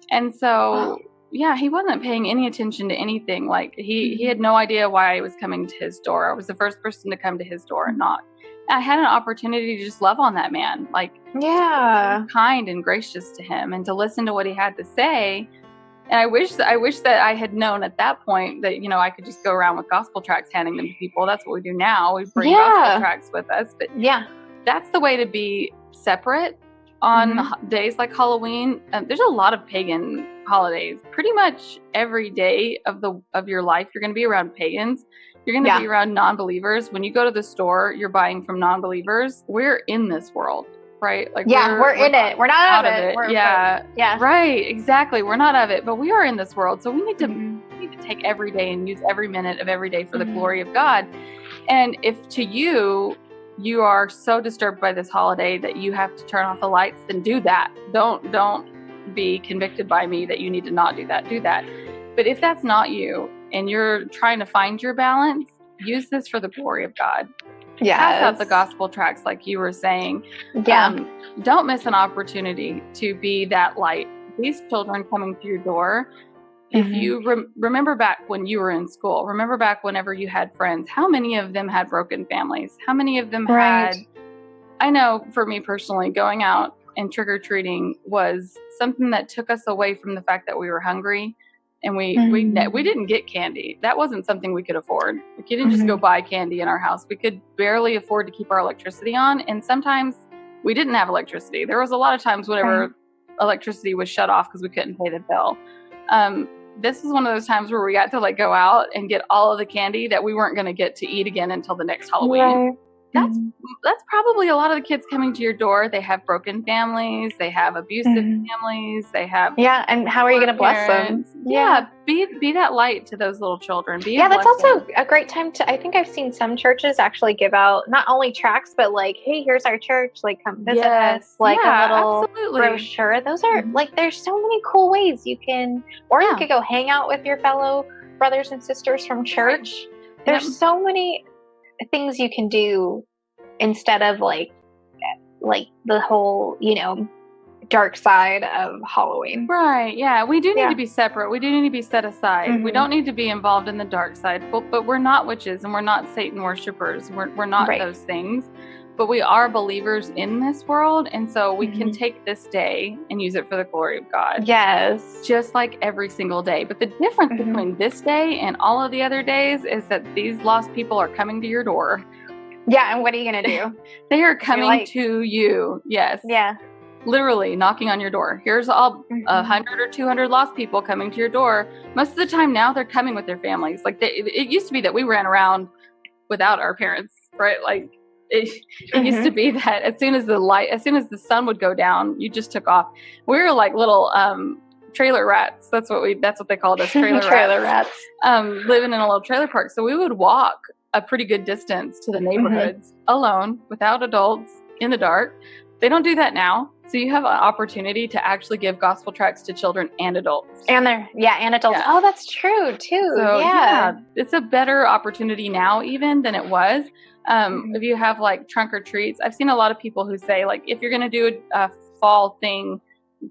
and so. Yeah, he wasn't paying any attention to anything. Like he had no idea why I was coming to his door. I was the first person to come to his door and knock. I had an opportunity to just love on that man, like kind and gracious to him, and to listen to what he had to say. And I wish that I had known at that point that, you know, I could just go around with gospel tracts handing them to people. That's what we do now. We bring gospel tracts with us. But that's the way to be separate on days like Halloween. There's a lot of pagan holidays. Pretty much every day of your life, you're going to be around pagans. You're going to be around non-believers. When you go to the store, you're buying from non-believers. We're in this world, right? Like we're in it. We're not out of it. Right. Exactly. We're not of it, but we are in this world. So we need to take every day and use every minute of every day for the glory of God. And if to you are so disturbed by this holiday that you have to turn off the lights, then do that. Don't be convicted by me that you need to not do that. Do that. But if that's not you and you're trying to find your balance, use this for the glory of God. Pass out the gospel tracts like you were saying. Don't miss an opportunity to be that light. These children coming to your door, if you remember back when you were in school, remember back whenever you had friends, how many of them had broken families? How many of them had, I know for me personally, going out and trick-or-treating was something that took us away from the fact that we were hungry, and we didn't get candy. That wasn't something we could afford. Like, you didn't just go buy candy in our house. We could barely afford to keep our electricity on, and sometimes we didn't have electricity. There was a lot of times whenever electricity was shut off because we couldn't pay the bill. This is one of those times where we got to like go out and get all of the candy that we weren't going to get to eat again until the next Halloween. That's probably a lot of the kids coming to your door. They have broken families. They have abusive families. They have and how are you going to bless them? Be that light to those little children. That's also a great time to. I think I've seen some churches actually give out not only tracts, but like, hey, here's our church. Like, come visit us. Like a little brochure. Those are like, there's so many cool ways you can, or you could go hang out with your fellow brothers and sisters from church. There's so many things you can do instead of like the whole, dark side of Halloween. Right. Yeah. We do need to be separate. We do need to be set aside. We don't need to be involved in the dark side, but we're not witches and we're not Satan worshipers. We're not those things, but we are believers in this world. And so we can take this day and use it for the glory of God. Yes. Just like every single day. But the difference between this day and all of the other days is that these lost people are coming to your door. Yeah. And what are you going to do? They are coming to you. Yes. Yeah. Literally knocking on your door. Here's all 100 or 200 lost people coming to your door. Most of the time now they're coming with their families. Like it used to be that we ran around without our parents, right? Like it used to be that as soon as the sun would go down, you just took off. We were like little trailer rats. That's what they called us, trailer rats. Living in a little trailer park. So we would walk a pretty good distance to the neighborhoods alone, without adults, in the dark. They don't do that now. So you have an opportunity to actually give gospel tracts to children and adults. And adults. Yeah. Oh, that's true too. So, it's a better opportunity now even than it was. If you have like trunk or treats, I've seen a lot of people who say like, if you're going to do a fall thing,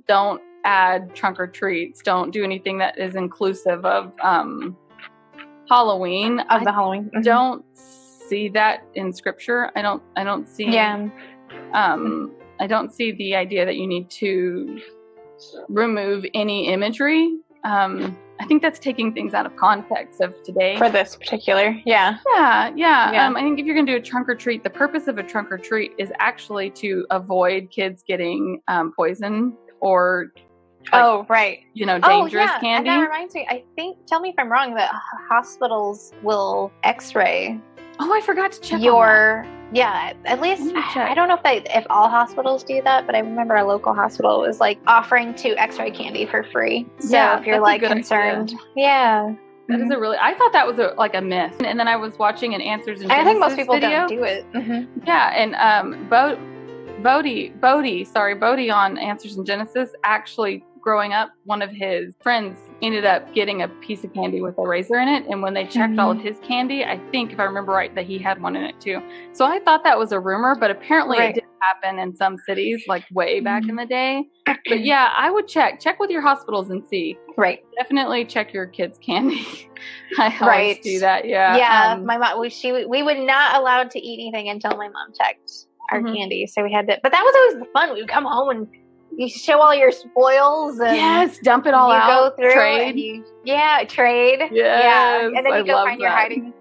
don't add trunk or treats. Don't do anything that is inclusive of Halloween. Halloween. Don't see that in scripture. I don't see. I don't see the idea that you need to remove any imagery. I I think that's taking things out of context of today. For this particular, yeah. Yeah. I think if you're going to do a trunk or treat, the purpose of a trunk or treat is actually to avoid kids getting poison or right. Dangerous candy. And that reminds me, I think, tell me if I'm wrong, that hospitals will x-ray Oh, I forgot to check your, at least, I don't know if all hospitals do that, but I remember a local hospital was like offering to x-ray candy for free. So if you're like concerned. Idea. That is a really, I thought that was a myth. And then I was watching an Answers in Genesis I think most people video. don't do it. Mm-hmm. Yeah, and Bodie on Answers in Genesis, actually growing up, one of his friends ended up getting a piece of candy with a razor in it. And when they checked all of his candy, I think, if I remember right, that he had one in it too. So I thought that was a rumor, but apparently it did happen in some cities, like way back in the day. But yeah, I would check with your hospitals and see. Right. Definitely check your kids' candy. I always do that. Yeah. Yeah. My mom, we were not allowed to eat anything until my mom checked our candy. So we had to, but that was always fun. We'd come home and you show all your spoils and dump it all out. Go through trade. And trade. Yes, yeah. And then you go find your that. hiding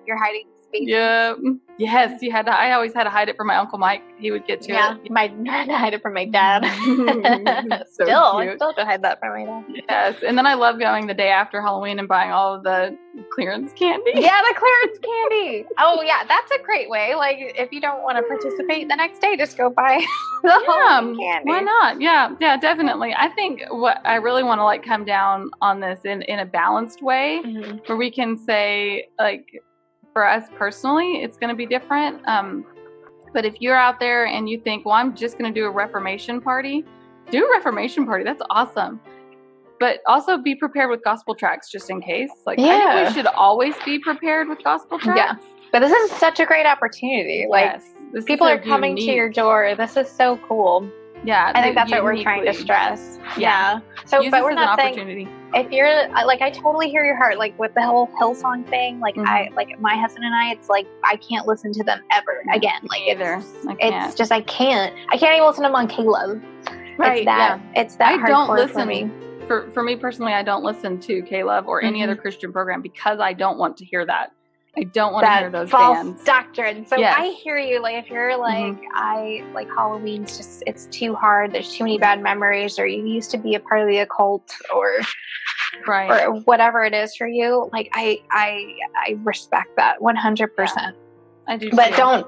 space. Yeah. Yes, you had to. I always had to hide it from my Uncle Mike. He would get to it. I had to hide it from my dad. I still have to hide that from my dad. Yes, and then I love going the day after Halloween and buying all of the clearance candy. Yeah, the clearance candy. Oh yeah, that's a great way. Like if you don't want to participate the next day, just go buy the Halloween candy. Why not? Yeah, definitely. I think what I really want to come down on this in a balanced way, where we can say for us personally, it's going to be different. But if you're out there and you think, well, I'm just going to do a Reformation party, do a Reformation party. That's awesome. But also be prepared with gospel tracts just in case. I think we should always be prepared with gospel tracts. Yeah. But this is such a great opportunity. People are coming to your door. This is so cool. Yeah. I think that's what we're trying to stress. Yeah. So, but we're not saying, if you're I totally hear your heart, with the whole Hillsong thing, my husband and I, it's I can't listen to them ever again. It's just, I can't even listen to them on K-Love. Right. It's that hardcore for me. For me personally, I don't listen to K-Love or any other Christian program because I don't want to hear that. I don't want to hear those false bands. Doctrine. So I hear you. If you're I Halloween's just, it's too hard. There's too many bad memories, or you used to be a part of the occult, or whatever it is for you. I respect that 100%. Yeah, I do. But don't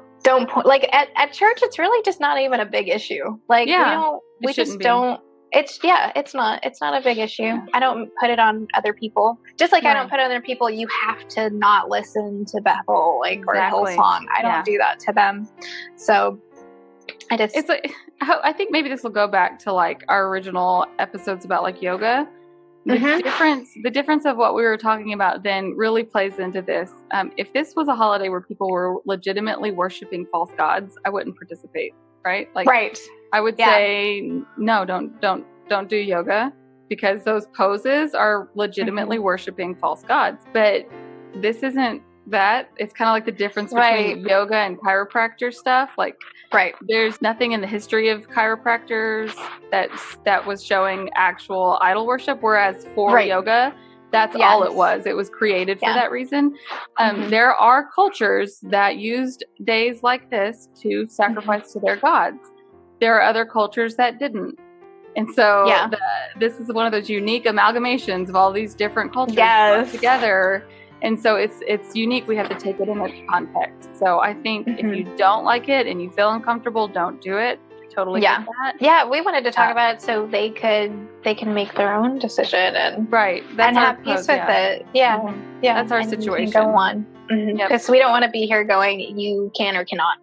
at church. It's really just not even a big issue. We just don't. It's not a big issue. Yeah. I don't put it on other people. Just I don't put on other people, you have to not listen to Bethel, or Hillsong. I don't do that to them. So I just, it's I think maybe this will go back to our original episodes about yoga. The difference of what we were talking about then really plays into this. If this was a holiday where people were legitimately worshiping false gods, I wouldn't participate. Right? Right. I would say no, don't do yoga, because those poses are legitimately worshiping false gods. But this isn't that. It's kind of like the difference between yoga and chiropractor stuff. There's nothing in the history of chiropractors that was showing actual idol worship, whereas for yoga, that's all it was. It was created for that reason. There are cultures that used days like this to sacrifice to their gods. There are other cultures that didn't. And so this is one of those unique amalgamations of all these different cultures together. And so it's unique. We have to take it in its context. So I think if you don't like it and you feel uncomfortable, don't do it. Totally get that. Yeah, we wanted to talk about it so they can make their own decision and have peace with it. Yeah. Yeah. That's our situation. Go on. Because we don't want to be here going, you can or cannot.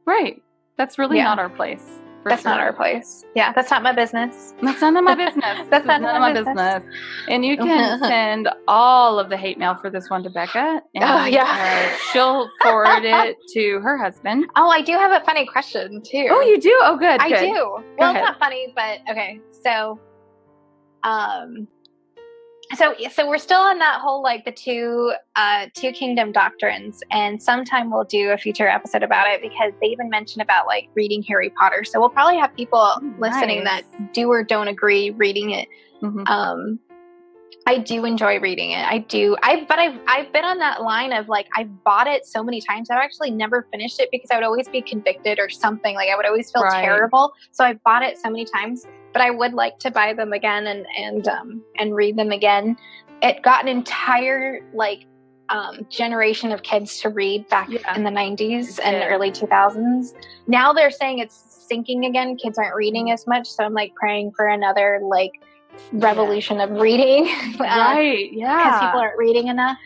Right. That's really not our place. That's not our place. Yeah, that's not my business. That's none of my business. That's none of my business. And you can send all of the hate mail for this one to Becca. And she'll forward it to her husband. Oh, I do have a funny question too. Oh, you do? Oh, good. I do. Well, it's not funny, but okay. So, so we're still on that whole the two kingdom doctrines, and sometime we'll do a future episode about it, because they even mention about reading Harry Potter. So we'll probably have people listening that do or don't agree reading it. I do enjoy reading it. I do. But I've been on that line of like, I've bought it so many times. I've actually never finished it because I would always be convicted or something. Like I would always feel terrible. So I bought it so many times, but I would like to buy them again and read them again. It got an entire generation of kids to read back in the 90s and early 2000s. Now they're saying it's sinking again. Kids aren't reading as much. So I'm like praying for another revolution of reading. Right. Yeah. Because people aren't reading enough.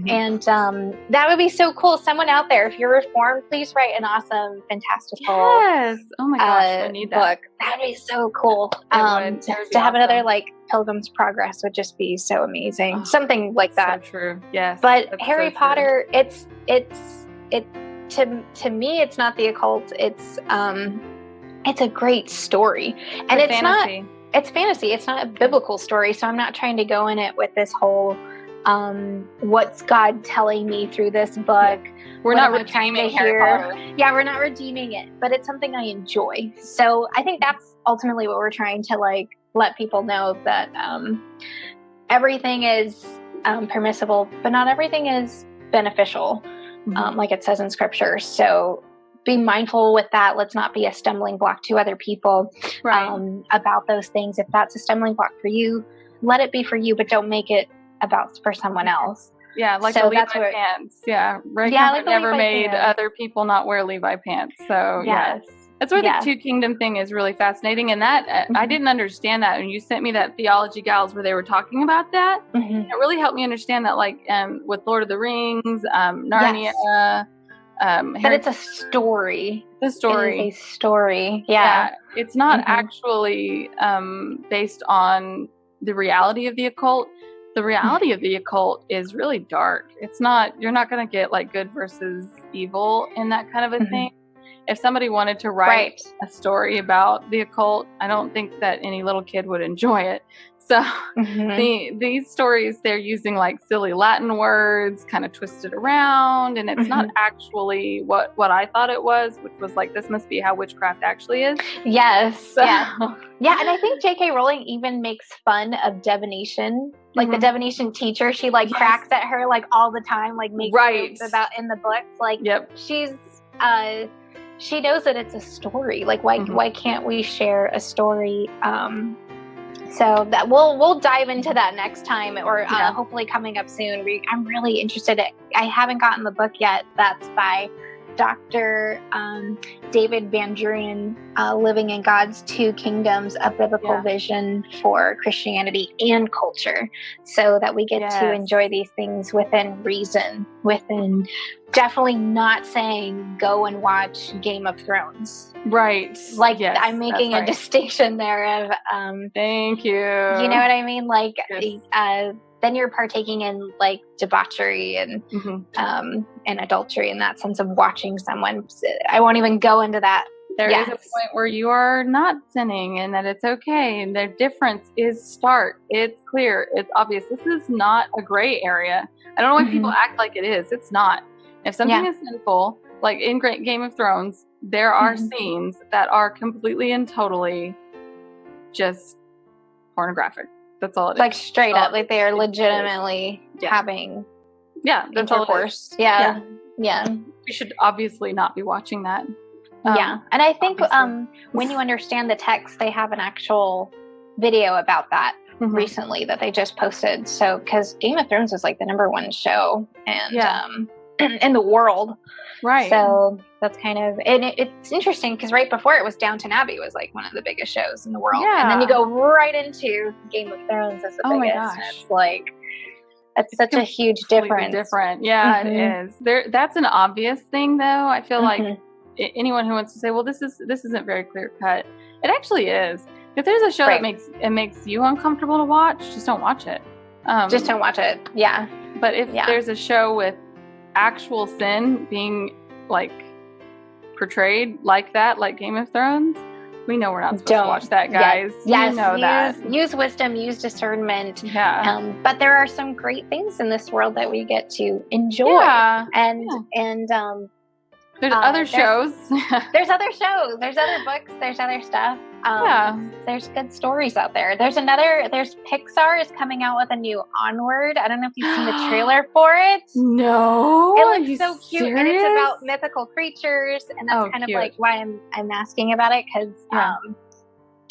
And that would be so cool. Someone out there, if you're reformed, please write an awesome, fantastical oh my gosh, I need that book. That would be so cool. To have another Pilgrim's Progress would just be so amazing. Something like that. So true. Yes. But Harry Potter, it's to me, it's not the occult. It's a great story, and it's fantasy. It's fantasy. It's not a biblical story. So I'm not trying to go in it with this whole, what's God telling me through this book? We're not redeeming Harry Potter. Yeah, we're not redeeming it, but it's something I enjoy. So I think that's ultimately what we're trying to let people know, that everything is permissible, but not everything is beneficial, like it says in scripture. So be mindful with that. Let's not be a stumbling block to other people about those things. If that's a stumbling block for you, let it be for you, but don't make it for someone else. Yeah, like the Levi pants. Yeah, like never made other people not wear Levi pants. So yes. That's where the Two Kingdom thing is really fascinating. And that I didn't understand that. And you sent me that Theology Gals where they were talking about that. It really helped me understand that, with Lord of the Rings, Narnia. But it's a story. It's a story. It is a story. Yeah. It's not actually based on the reality of the occult. The reality of the occult is really dark. It's not, you're not going to get good versus evil in that kind of a thing. If somebody wanted to write a story about the occult, I don't think that any little kid would enjoy it. So these stories, they're using silly Latin words, kind of twisted around, and it's not actually what I thought it was, which was this must be how witchcraft actually is. Yes. So. Yeah. Yeah. And I think J.K. Rowling even makes fun of divination. The divination teacher, she cracks at her all the time, makes jokes about in the books. She's she knows that it's a story. Why can't we share a story? So that we'll dive into that next time, or hopefully coming up soon. I'm really interested. I haven't gotten the book yet. That's by Dr. David Van Duren, Living in God's Two Kingdoms, a biblical vision for Christianity and culture, so that we get to enjoy these things within reason, within definitely not saying go and watch Game of Thrones. Right. I'm making a distinction there of thank you. You know what I mean? Then you're partaking in debauchery and adultery in that sense of watching someone. I won't even go into that. There is a point where you are not sinning and that it's okay. And their difference is stark. It's clear. It's obvious. This is not a gray area. I don't know why people act like it is. It's not. If something is sinful, like in Game of Thrones, there are scenes that are completely and totally just pornographic. That's all it is. Straight up. They are legitimately having that's intercourse. All it is. Yeah. You should obviously not be watching that. And I think when you understand the text, they have an actual video about that recently that they just posted. So, because Game of Thrones was the number one show and in the world. Right. So that's kind of, and it's interesting because right before it was Downton Abbey was one of the biggest shows in the world. Yeah. And then you go right into Game of Thrones as the biggest. My gosh. And it's such a huge difference. Different. Yeah, it is. That's an obvious thing though. I feel like anyone who wants to say, well, this isn't very clear cut. It actually is. If there's a show that makes you uncomfortable to watch, just don't watch it. Just don't watch it. Yeah. But if there's a show with actual sin being portrayed like that, like Game of Thrones, we know we're not supposed to watch that, guys. Yes, you know that. Use wisdom, use discernment. Yeah. But there are some great things in this world that we get to enjoy. Yeah. And there's other shows. There's other shows. There's other books. There's other stuff. There's good stories out there. There's Pixar is coming out with a new Onward. I don't know if you've seen the trailer for it. No. It looks so cute. Serious? And it's about mythical creatures. And that's kind cute. of like why I'm asking about it, because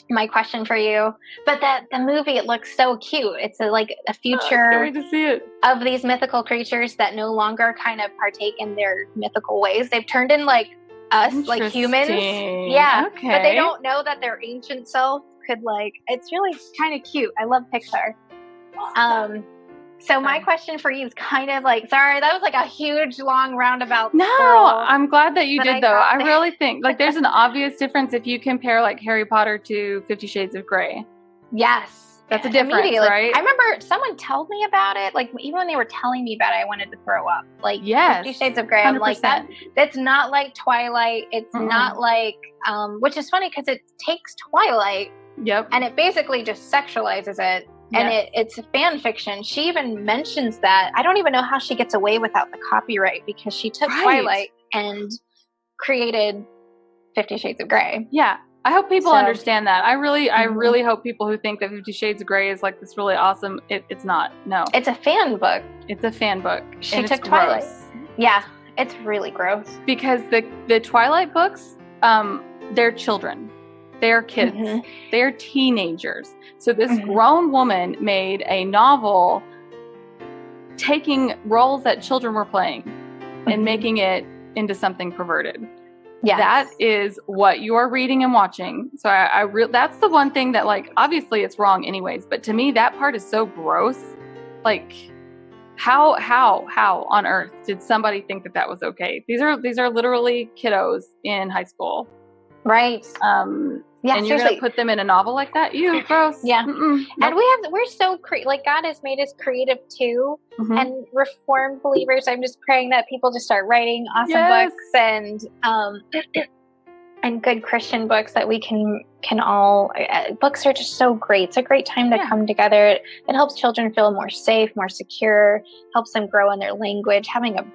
my question for you. But the movie, it looks so cute. It's a future I can't wait to see it. of these mythical creatures that no longer kind of partake in their mythical ways. They've turned in like us, like humans. Yeah. Okay. But they don't know that their ancient self could it's really kind of cute. I love Pixar. So my question for you is kind of sorry, that was like a huge long roundabout. No, I'm glad that you did though. I there. really think there's an obvious difference if you compare Harry Potter to 50 Shades of Grey. Yes. That's a difference, right? I remember someone told me about it. Even when they were telling me about it, I wanted to throw up. Yes, 50 Shades of Grey. I'm 100%. like, that's not like Twilight. It's not like, which is funny because it takes Twilight. Yep. And it basically just sexualizes it. And it's fan fiction. She even mentions that. I don't even know how she gets away without the copyright, because she took Twilight and created 50 Shades of Grey. Yeah. I hope people understand that. I really hope people who think that 50 Shades of Grey is this really awesome. It's not. No. It's a fan book. It's a fan book. She took Twilight. Gross. Yeah. It's really gross. Because the Twilight books, they're children. They're kids. They're teenagers. So this grown woman made a novel taking roles that children were playing and making it into something perverted. Yes. That is what you're reading and watching. So that's the one thing that obviously it's wrong anyways, but to me that part is so gross. How on earth did somebody think that was okay? These are literally kiddos in high school. Right. Yeah, and you're going to put them in a novel like that? Ew, gross. Yeah. Nope. And we're so God has made us creative too. And Reformed believers, I'm just praying that people just start writing awesome books and good Christian books that we can all, books are just so great. It's a great time to come together. It helps children feel more safe, more secure, helps them grow in their language. Having a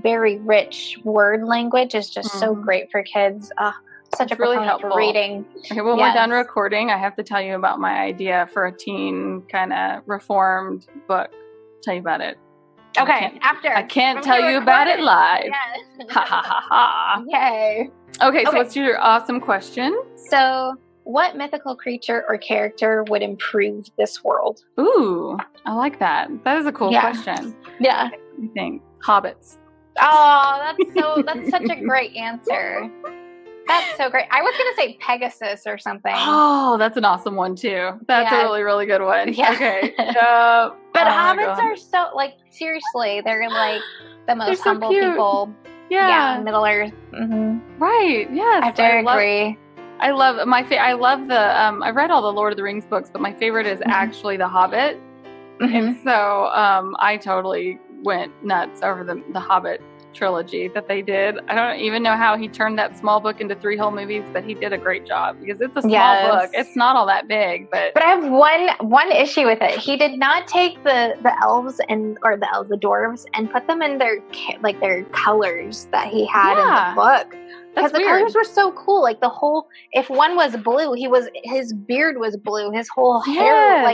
very rich word language is just so great for kids. Such a really helpful for reading. Okay, when we're done recording, I have to tell you about my idea for a teen kind of reformed book. Tell you about it. Okay, after. I can't tell you about it live. Yes. Ha ha ha ha. Yay. Okay, so what's your awesome question? So, what mythical creature or character would improve this world? Ooh, I like that. That is a cool question. Yeah. What do you think? Hobbits. Oh, that's such a great answer. That's so great. I was going to say Pegasus or something. Oh, that's an awesome one too. That's a really, really good one. Yeah. Okay. But hobbits are so, seriously, they're the most humble people. Yeah. Middle Earth. Right. Yes. I have to agree. I love the, I read all the Lord of the Rings books, but my favorite is actually The Hobbit. And so, I totally went nuts over the Hobbit trilogy that they did. I don't even know how he turned that small book into 3 whole movies, but he did a great job because it's a small book. It's not all that big, but I have one issue with it. He did not take the elves the dwarves and put them in their colors that he had in the book. Because the colors were so cool. If one was blue, his beard was blue, his whole hair,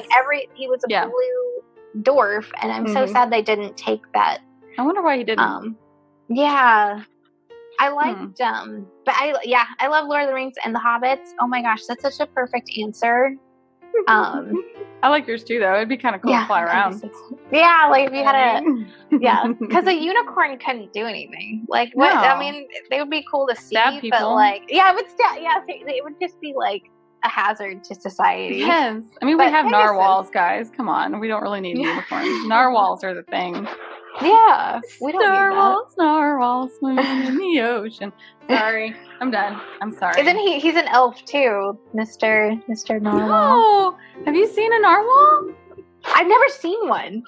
he was a blue dwarf, and I'm so sad they didn't take that. I wonder why he didn't. Yeah, I liked but I love Lord of the Rings and the Hobbits. Oh my gosh, that's such a perfect answer. I like yours too, though. It'd be kind of cool to fly around. Yeah, if you had because a unicorn couldn't do anything. What? No. I mean, they would be cool to see, stab people. But it would stab. Yeah, it would just be a hazard to society. Yes, I mean we have narwhals, guys. Come on, we don't really need unicorns. Narwhals are the thing. Yeah, we don't narwhals swimming in the ocean. Sorry, I'm done. I'm sorry. Isn't he's an elf too, Mr. Narwhal? No, have you seen a narwhal? I've never seen one.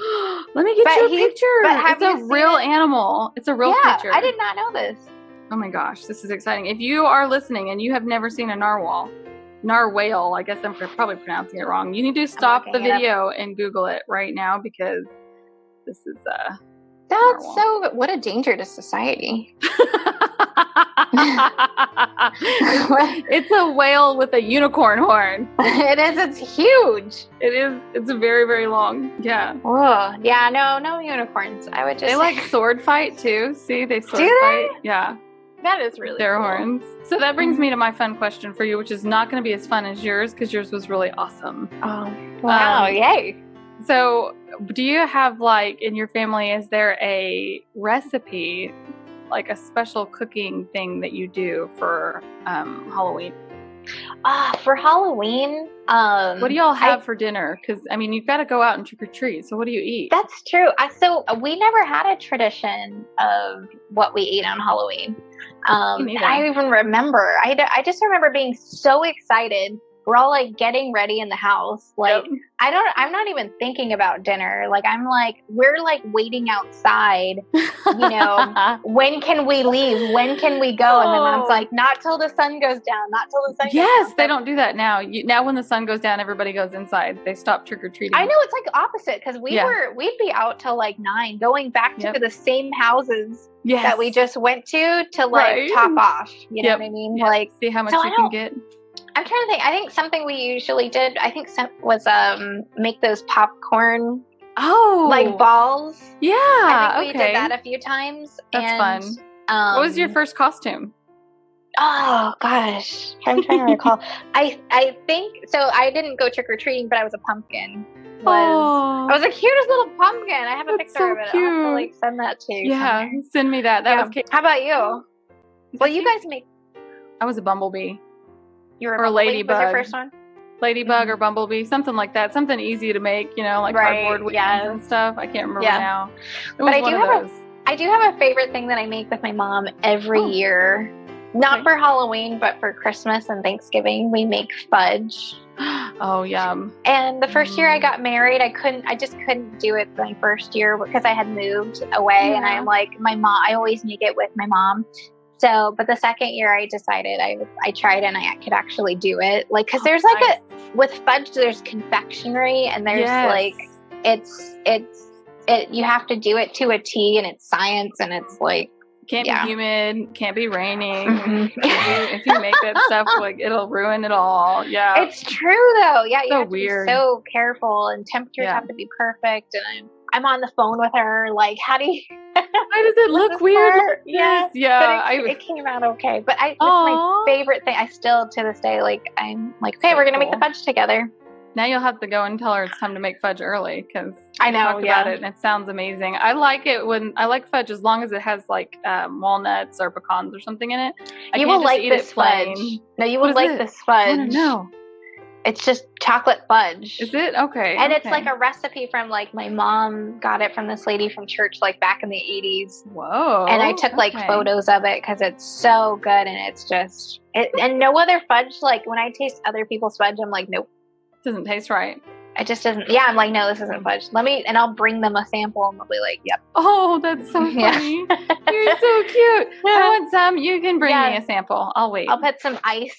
Let me get you a picture. It's a real animal. It's a real creature. I did not know this. Oh my gosh, this is exciting. If you are listening and you have never seen a narwhal, I guess I'm probably pronouncing it wrong. You need to stop the video and Google it right now because this is That's narwhal. What a danger to society. It's a whale with a unicorn horn. It is. It's huge. It is. It's very, very long. Yeah. Oh, yeah. No unicorns. I would just. They like sword fight too. See, they sword Do fight. Yeah. That is really Their cool. horns. So that brings me to my fun question for you, which is not going to be as fun as yours because yours was really awesome. Oh, wow. Yay. So do you have, like, in your family, is there a recipe, like a special cooking thing that you do for Halloween? For Halloween, What do y'all have for dinner? Because, I mean, you've got to go out and trick or treat. So what do you eat? that's true. So we never had a tradition of what we ate on Halloween. Me neither. I even remember, I just remember being so excited. We're all like getting ready in the house. Like, Yep. I'm not even thinking about dinner. Like, we're like waiting outside, you know, when can we leave? When can we go? And then Mom's like, not till the sun goes down, not till the sun goes down. Yes, they don't do that now. Now when the sun goes down, everybody goes inside. They stop trick-or-treating. I know, it's like opposite because we'd be out till like 9, going back to the same houses Yes. that we just went to like Right. top off. You know Yep. what I mean? Yep. Like, see how much so you can get. I'm trying to think. I think something we usually did, was make those popcorn Oh, like balls. yeah. I think we okay. did that a few times. That's fun. What was your first costume? Oh gosh, I'm trying to recall. I think so. I didn't go trick or treating, but I was a pumpkin. I was the cutest little pumpkin. I have a That's picture so of it. I'll have to cute. like send that to you. Yeah, somewhere. send me that. That Yeah. was cute. How about you? Well, you guys make. I was a bumblebee. You were Or a Bumblebee? ladybug. Was your first one? Ladybug or bumblebee, something like that. Something easy to make, you know, like Right, cardboard wings yes. and stuff. I can't remember Yeah. now. It was But I one do of have those. I do have a favorite thing that I make with my mom every year. Not Okay. for Halloween, but for Christmas and Thanksgiving. We make fudge. Oh, yum. And the first year I got married, I just couldn't do it my first year because I had moved away. And Yeah. I'm like, I always make it with my mom. So, but the second year I decided I tried and I could actually do it. Like, cause there's like with fudge, there's confectionery and there's like, you have to do it to a T and it's science and it's like, Can't Yeah. be humid, can't be raining. Mhm. If you make that stuff, like, it'll ruin it all. Yeah. It's true though. Yeah, you So have to weird. be so careful and temperatures Yeah. have to be perfect. And I'm on the phone with her, like, how do you? Why does it look this weird? part? Like Yeah, this? Yeah. But it came out okay. But it's my Aw. favorite thing. I still to this day, like, I'm like, okay, So we're gonna make the cool. fudge together. Now you'll have to go and tell her it's time to make fudge early because I know, talked yeah. about it and it sounds amazing. I like it when I like fudge as long as it has like walnuts or pecans or something in it. I You can't will just like eat this it plain. fudge. No, you What will is like it? this I fudge. don't know. It's just chocolate fudge. Is it? Okay. And it's okay. like a recipe from like my mom got it from this lady from church like back in the 80s. Whoa. And I took like okay. photos of it because it's so good and it's just and no other fudge, like when I taste other people's fudge, I'm like, nope, Doesn't taste right. it just doesn't. Yeah, I'm like, no, this isn't fudge. And I'll bring them a sample and they'll be like, yep. Oh, that's so Yeah. funny. You're so cute. I want some. You can bring me Yeah. a sample. I'll wait. I'll put some ice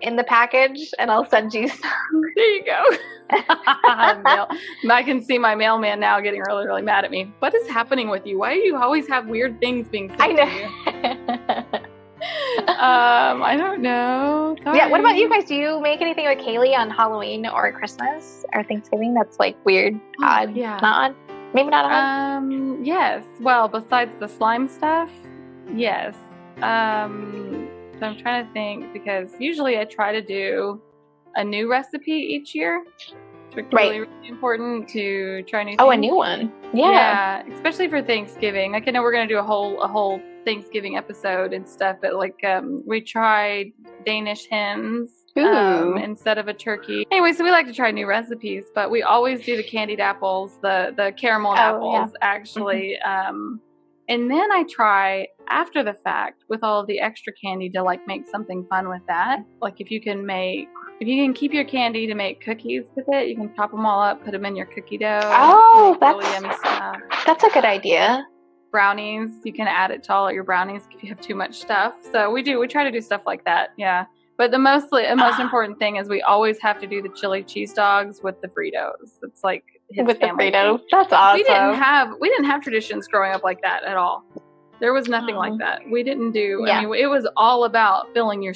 in the package and I'll send you some. There you go. I can see my mailman now getting really, really mad at me. What is happening with you? Why do you always have weird things being sent I to you? know. I don't know. Yeah, what about you Sorry. guys? Do you make anything with Kaylee on Halloween or Christmas or Thanksgiving that's like weird, Oh, odd? yeah. Not odd? Maybe not odd? Yes. Well, besides the slime stuff, yes. So I'm trying to think because usually I try to do a new recipe each year. It's really, really important to try new things. Oh, a new one. Yeah. Especially for Thanksgiving. Like I know we're gonna do a whole Thanksgiving episode and stuff, but like we tried Danish hens Ooh. instead of a turkey. Anyway, so we like to try new recipes, but we always do the candied apples, the caramel apples actually. And then I try after the fact with all of the extra candy to like make something fun with that. Like if you can keep your candy to make cookies with it, you can chop them all up, put them in your cookie dough. Oh, make really yummy stuff. that's a good idea. Brownies, you can add it to all of your brownies if you have too much stuff. So we try to do stuff like that. Yeah. But the most important thing is we always have to do the chili cheese dogs with the Fritos. It's like his With the family Fritos. thing. That's awesome. We didn't have traditions growing up like that at all. There was nothing like that. We didn't do. Yeah. I mean, it was all about filling your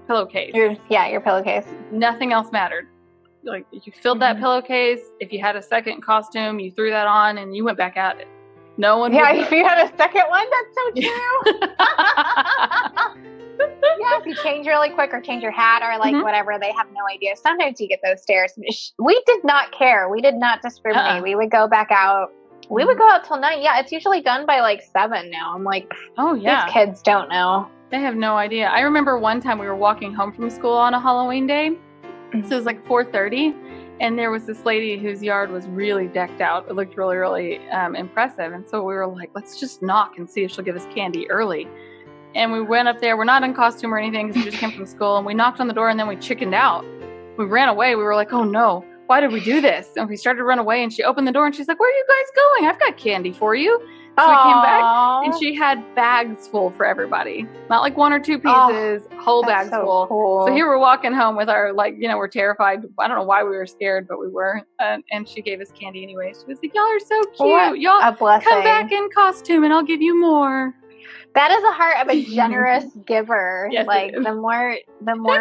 pillowcase. Your pillowcase. Nothing else mattered. Like you filled that pillowcase. If you had a second costume, you threw that on and you went back at it. No one. Yeah, if you had a second one, that's so true. Yeah, if you change really quick or change your hat or like whatever, they have no idea. Sometimes you get those stares. We did not care. We did not discriminate. We would go back out. We would go out till 9. Yeah, it's usually done by like 7 now. I'm like, oh yeah, these kids don't know. They have no idea. I remember one time we were walking home from school on a Halloween day. So it was like 4:30, and there was this lady whose yard was really decked out. It looked really, really impressive. And so we were like, let's just knock and see if she'll give us candy early. And we went up there. We're not in costume or anything because we just came from school. And we knocked on the door, and then we chickened out. We ran away. We were like, oh no, why did we do this? And we started to run away, and she opened the door, and she's like, where are you guys going? I've got candy for you. So we came back, and she had bags full for everybody. Not like 1 or 2 pieces, whole bags full. Cool. So here we're walking home with our, like, we're terrified. I don't know why we were scared, but we were. And she gave us candy anyway. She was like, y'all are so cute. What y'all a blessing. come back in costume, and I'll give you more. That is the heart of a generous giver. Yes, like the more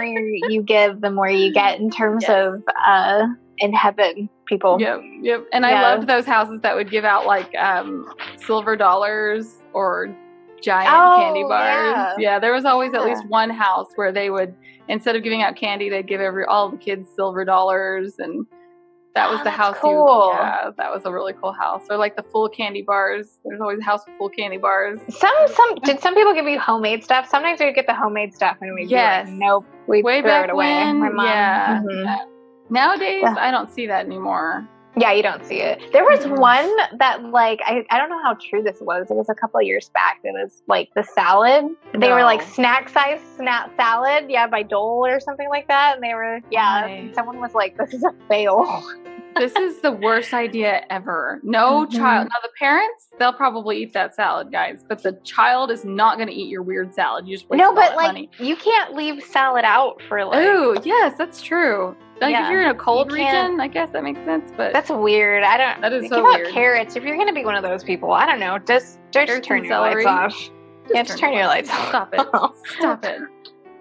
you give, the more you get in terms of in heaven, people. Yep. And I loved those houses that would give out like silver dollars or giant candy bars. Yeah, there was always at least one house where they would, instead of giving out candy, they'd give all the kids silver dollars, and that was the house. Cool. That was a really cool house. Or like the full candy bars. There's always a house with full candy bars. Did some people give you homemade stuff? Sometimes we would get the homemade stuff and we'd be like, nope, we'd way throw back it away. when, My mom. yeah. Nowadays, I don't see that anymore. Yeah, you don't see it. There was one that like, I don't know how true this was. It was a couple of years back. It was like the salad. They were like snack size salad. Yeah, by Dole or something like that. And they were, someone was like, this is a fail. This is the worst idea ever. No child. Now the parents, they'll probably eat that salad, guys. But the child is not going to eat your weird salad. You just wasted all that money. You can't leave salad out for like. Ooh, yes, that's true. Like if you're in a cold region, I guess that makes sense. But that's weird. I don't. That is so give out weird. Carrots. If you're going to be one of those people, I don't know. Just turn your lights off. Just turn your lights off. Stop it. Stop it.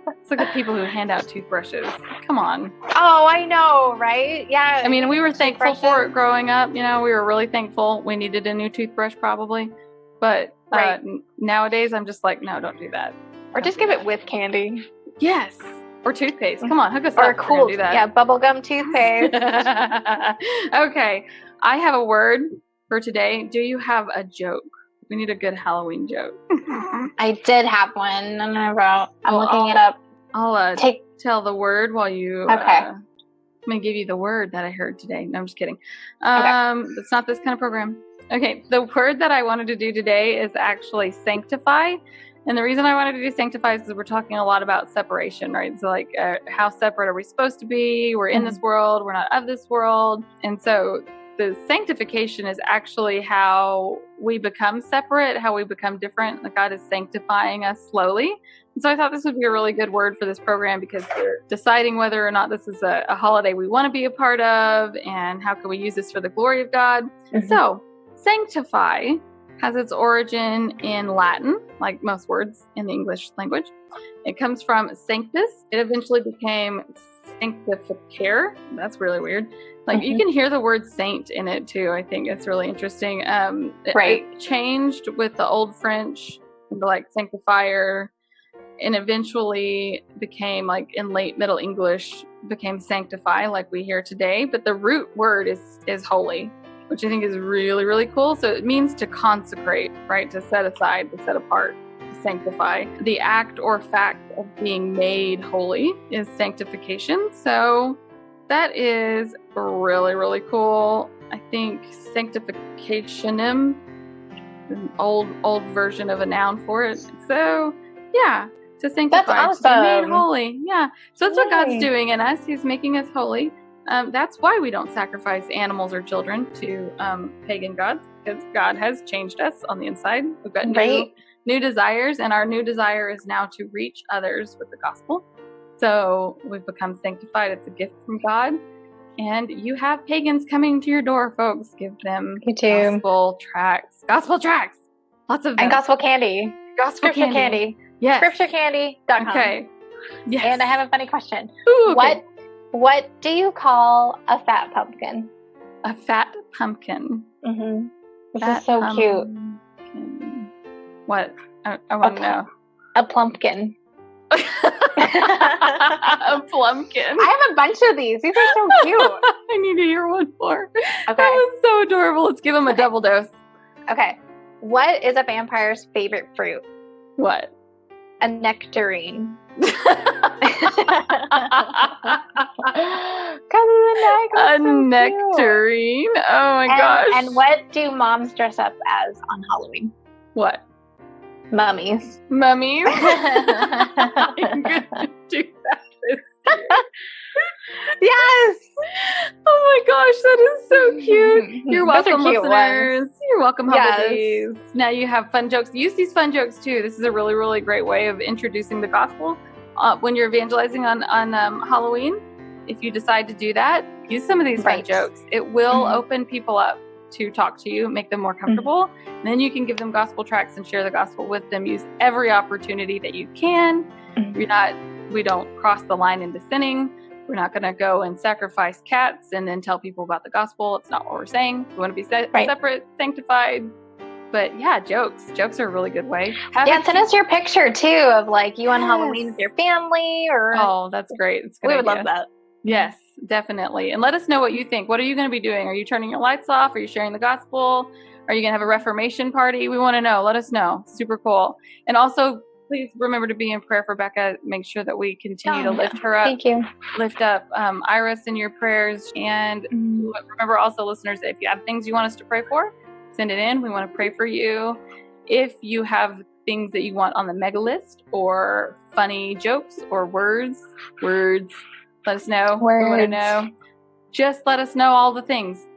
Let's look at people who hand out toothbrushes. Come on. Oh, I know, right? Yeah. I mean, we were thankful for it growing up. We were really thankful. We needed a new toothbrush probably. But nowadays, I'm just like, no, don't do that. Or just give it with candy. Yes. Or toothpaste. Come on, hook us up. Or cool. Do that. Yeah, bubblegum toothpaste. Okay. I have a word for today. Do you have a joke? We need a good Halloween joke. I did have one. I'm looking it up. I'll tell the word while you. Okay. I'm gonna give you the word that I heard today. No, I'm just kidding. It's not this kind of program. Okay. The word that I wanted to do today is actually sanctify. And the reason I wanted to do sanctify is because we're talking a lot about separation, right? So like, how separate are we supposed to be? We're in this world. We're not of this world. And so the sanctification is actually how we become separate, how we become different. Like God is sanctifying us slowly. And so I thought this would be a really good word for this program because we're deciding whether or not this is a holiday we want to be a part of and how can we use this for the glory of God. So sanctify has its origin in Latin, like most words in the English language. It comes from sanctus. It eventually became sanctificare. That's really weird. Like you can hear the word saint in it too. I think it's really interesting. It changed with the Old French, like sanctifier, and eventually became like in late Middle English became sanctify, like we hear today. But the root word is holy, which I think is really, really cool. So it means to consecrate, right? To set aside, to set apart, to sanctify. The act or fact of being made holy is sanctification. So that is really, really cool. I think sanctificationem, an old version of a noun for it. So yeah, to sanctify, that's awesome. To be made holy. Yeah. So that's what God's doing in us. He's making us holy. That's why we don't sacrifice animals or children to pagan gods, because God has changed us on the inside. We've got new desires, and our new desire is now to reach others with the gospel. So we've become sanctified. It's a gift from God. And you have pagans coming to your door, folks. Give them gospel tracts. Lots of them. And gospel candy. Gospel Scripture candy. Yes. Scripturecandy.com. Okay. Yes. And I have a funny question. Ooh, okay. What do you call a fat pumpkin? A fat pumpkin. Mm-hmm. This Fat is so cute. pumpkin. What? I want to know. A plumpkin. A plumpkin. I have a bunch of these. These are so cute. I need to hear one more. Okay. That was so adorable. Let's give them a double dose. Okay. What is a vampire's favorite fruit? What? A nectarine. A nectarine. Oh my gosh. And what do moms dress up as on Halloween? What? Mummies. Mummies. I'm gonna do that this year. Yes. Oh my gosh, that is so cute. You're Those are welcome, cute listeners. You're welcome, Humblebees. Yes. Now you have fun jokes. Use these fun jokes too. This is a really, really great way of introducing the gospel when you're evangelizing on Halloween. If you decide to do that, use some of these fun jokes. It will open people up to talk to you, make them more comfortable. And then you can give them gospel tracts and share the gospel with them. Use every opportunity that you can. We don't cross the line into sinning. We're not going to go and sacrifice cats and then tell people about the gospel. It's not what we're saying. We want to be separate, sanctified. But yeah, jokes. Jokes are a really good way. Send us your picture too of like you on Halloween with your family or. Oh, that's great. It's a good we would idea. love that. Yes, definitely. And let us know what you think. What are you going to be doing? Are you turning your lights off? Are you sharing the gospel? Are you going to have a Reformation party? We want to know. Let us know. Super cool. And also, please remember to be in prayer for Becca. Make sure that we continue to lift her up. Thank you. Lift up Iris in your prayers. And remember also, listeners, if you have things you want us to pray for, send it in. We want to pray for you. If you have things that you want on the mega list or funny jokes or words, let us know. Words. We want to know. Just let us know all the things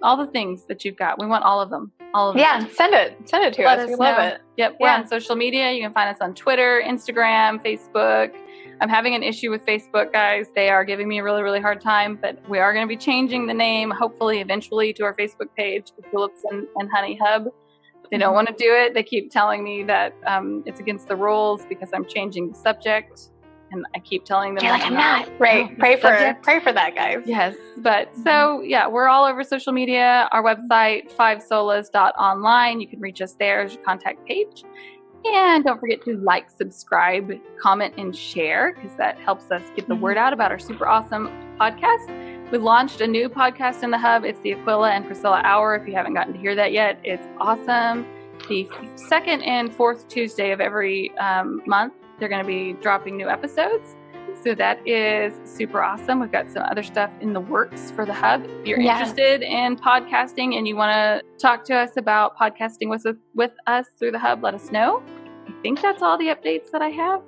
that you've got. We want all of them. Yeah, send it to us. We love it. Yep, we're on social media. You can find us on Twitter, Instagram, Facebook. I'm having an issue with Facebook, guys. They are giving me a really, really hard time, but we are going to be changing the name, hopefully, eventually, to our Facebook page, the Tulips and Honey Hub. They don't want to do it. They keep telling me that it's against the rules because I'm changing the subject. And I keep telling them, I'm not. Right. Pray for that, guys. Yes. But so, yeah, we're all over social media. Our website, 5solas.online. You can reach us there as your contact page. And don't forget to like, subscribe, comment, and share because that helps us get the word out about our super awesome podcast. We launched a new podcast in the Hub. It's the Aquila and Priscilla Hour. If you haven't gotten to hear that yet, it's awesome. The second and fourth Tuesday of every month, they're going to be dropping new episodes. So that is super awesome. We've got some other stuff in the works for the Hub. If you're interested in podcasting and you want to talk to us about podcasting with us through the Hub, let us know. I think that's all the updates that I have.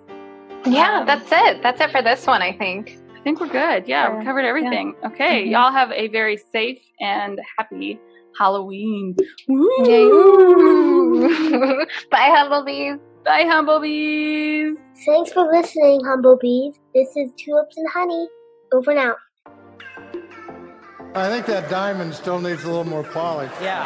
Yeah, that's it. That's it for this one, I think. I think we're good. Yeah, we covered everything. Yeah. Okay, y'all have a very safe and happy Halloween. Woo! Bye, Humblebees. Bye, Humblebees. Thanks for listening, Humblebees. This is Tulips and Honey. Over and out. I think that diamond still needs a little more polish. Yeah.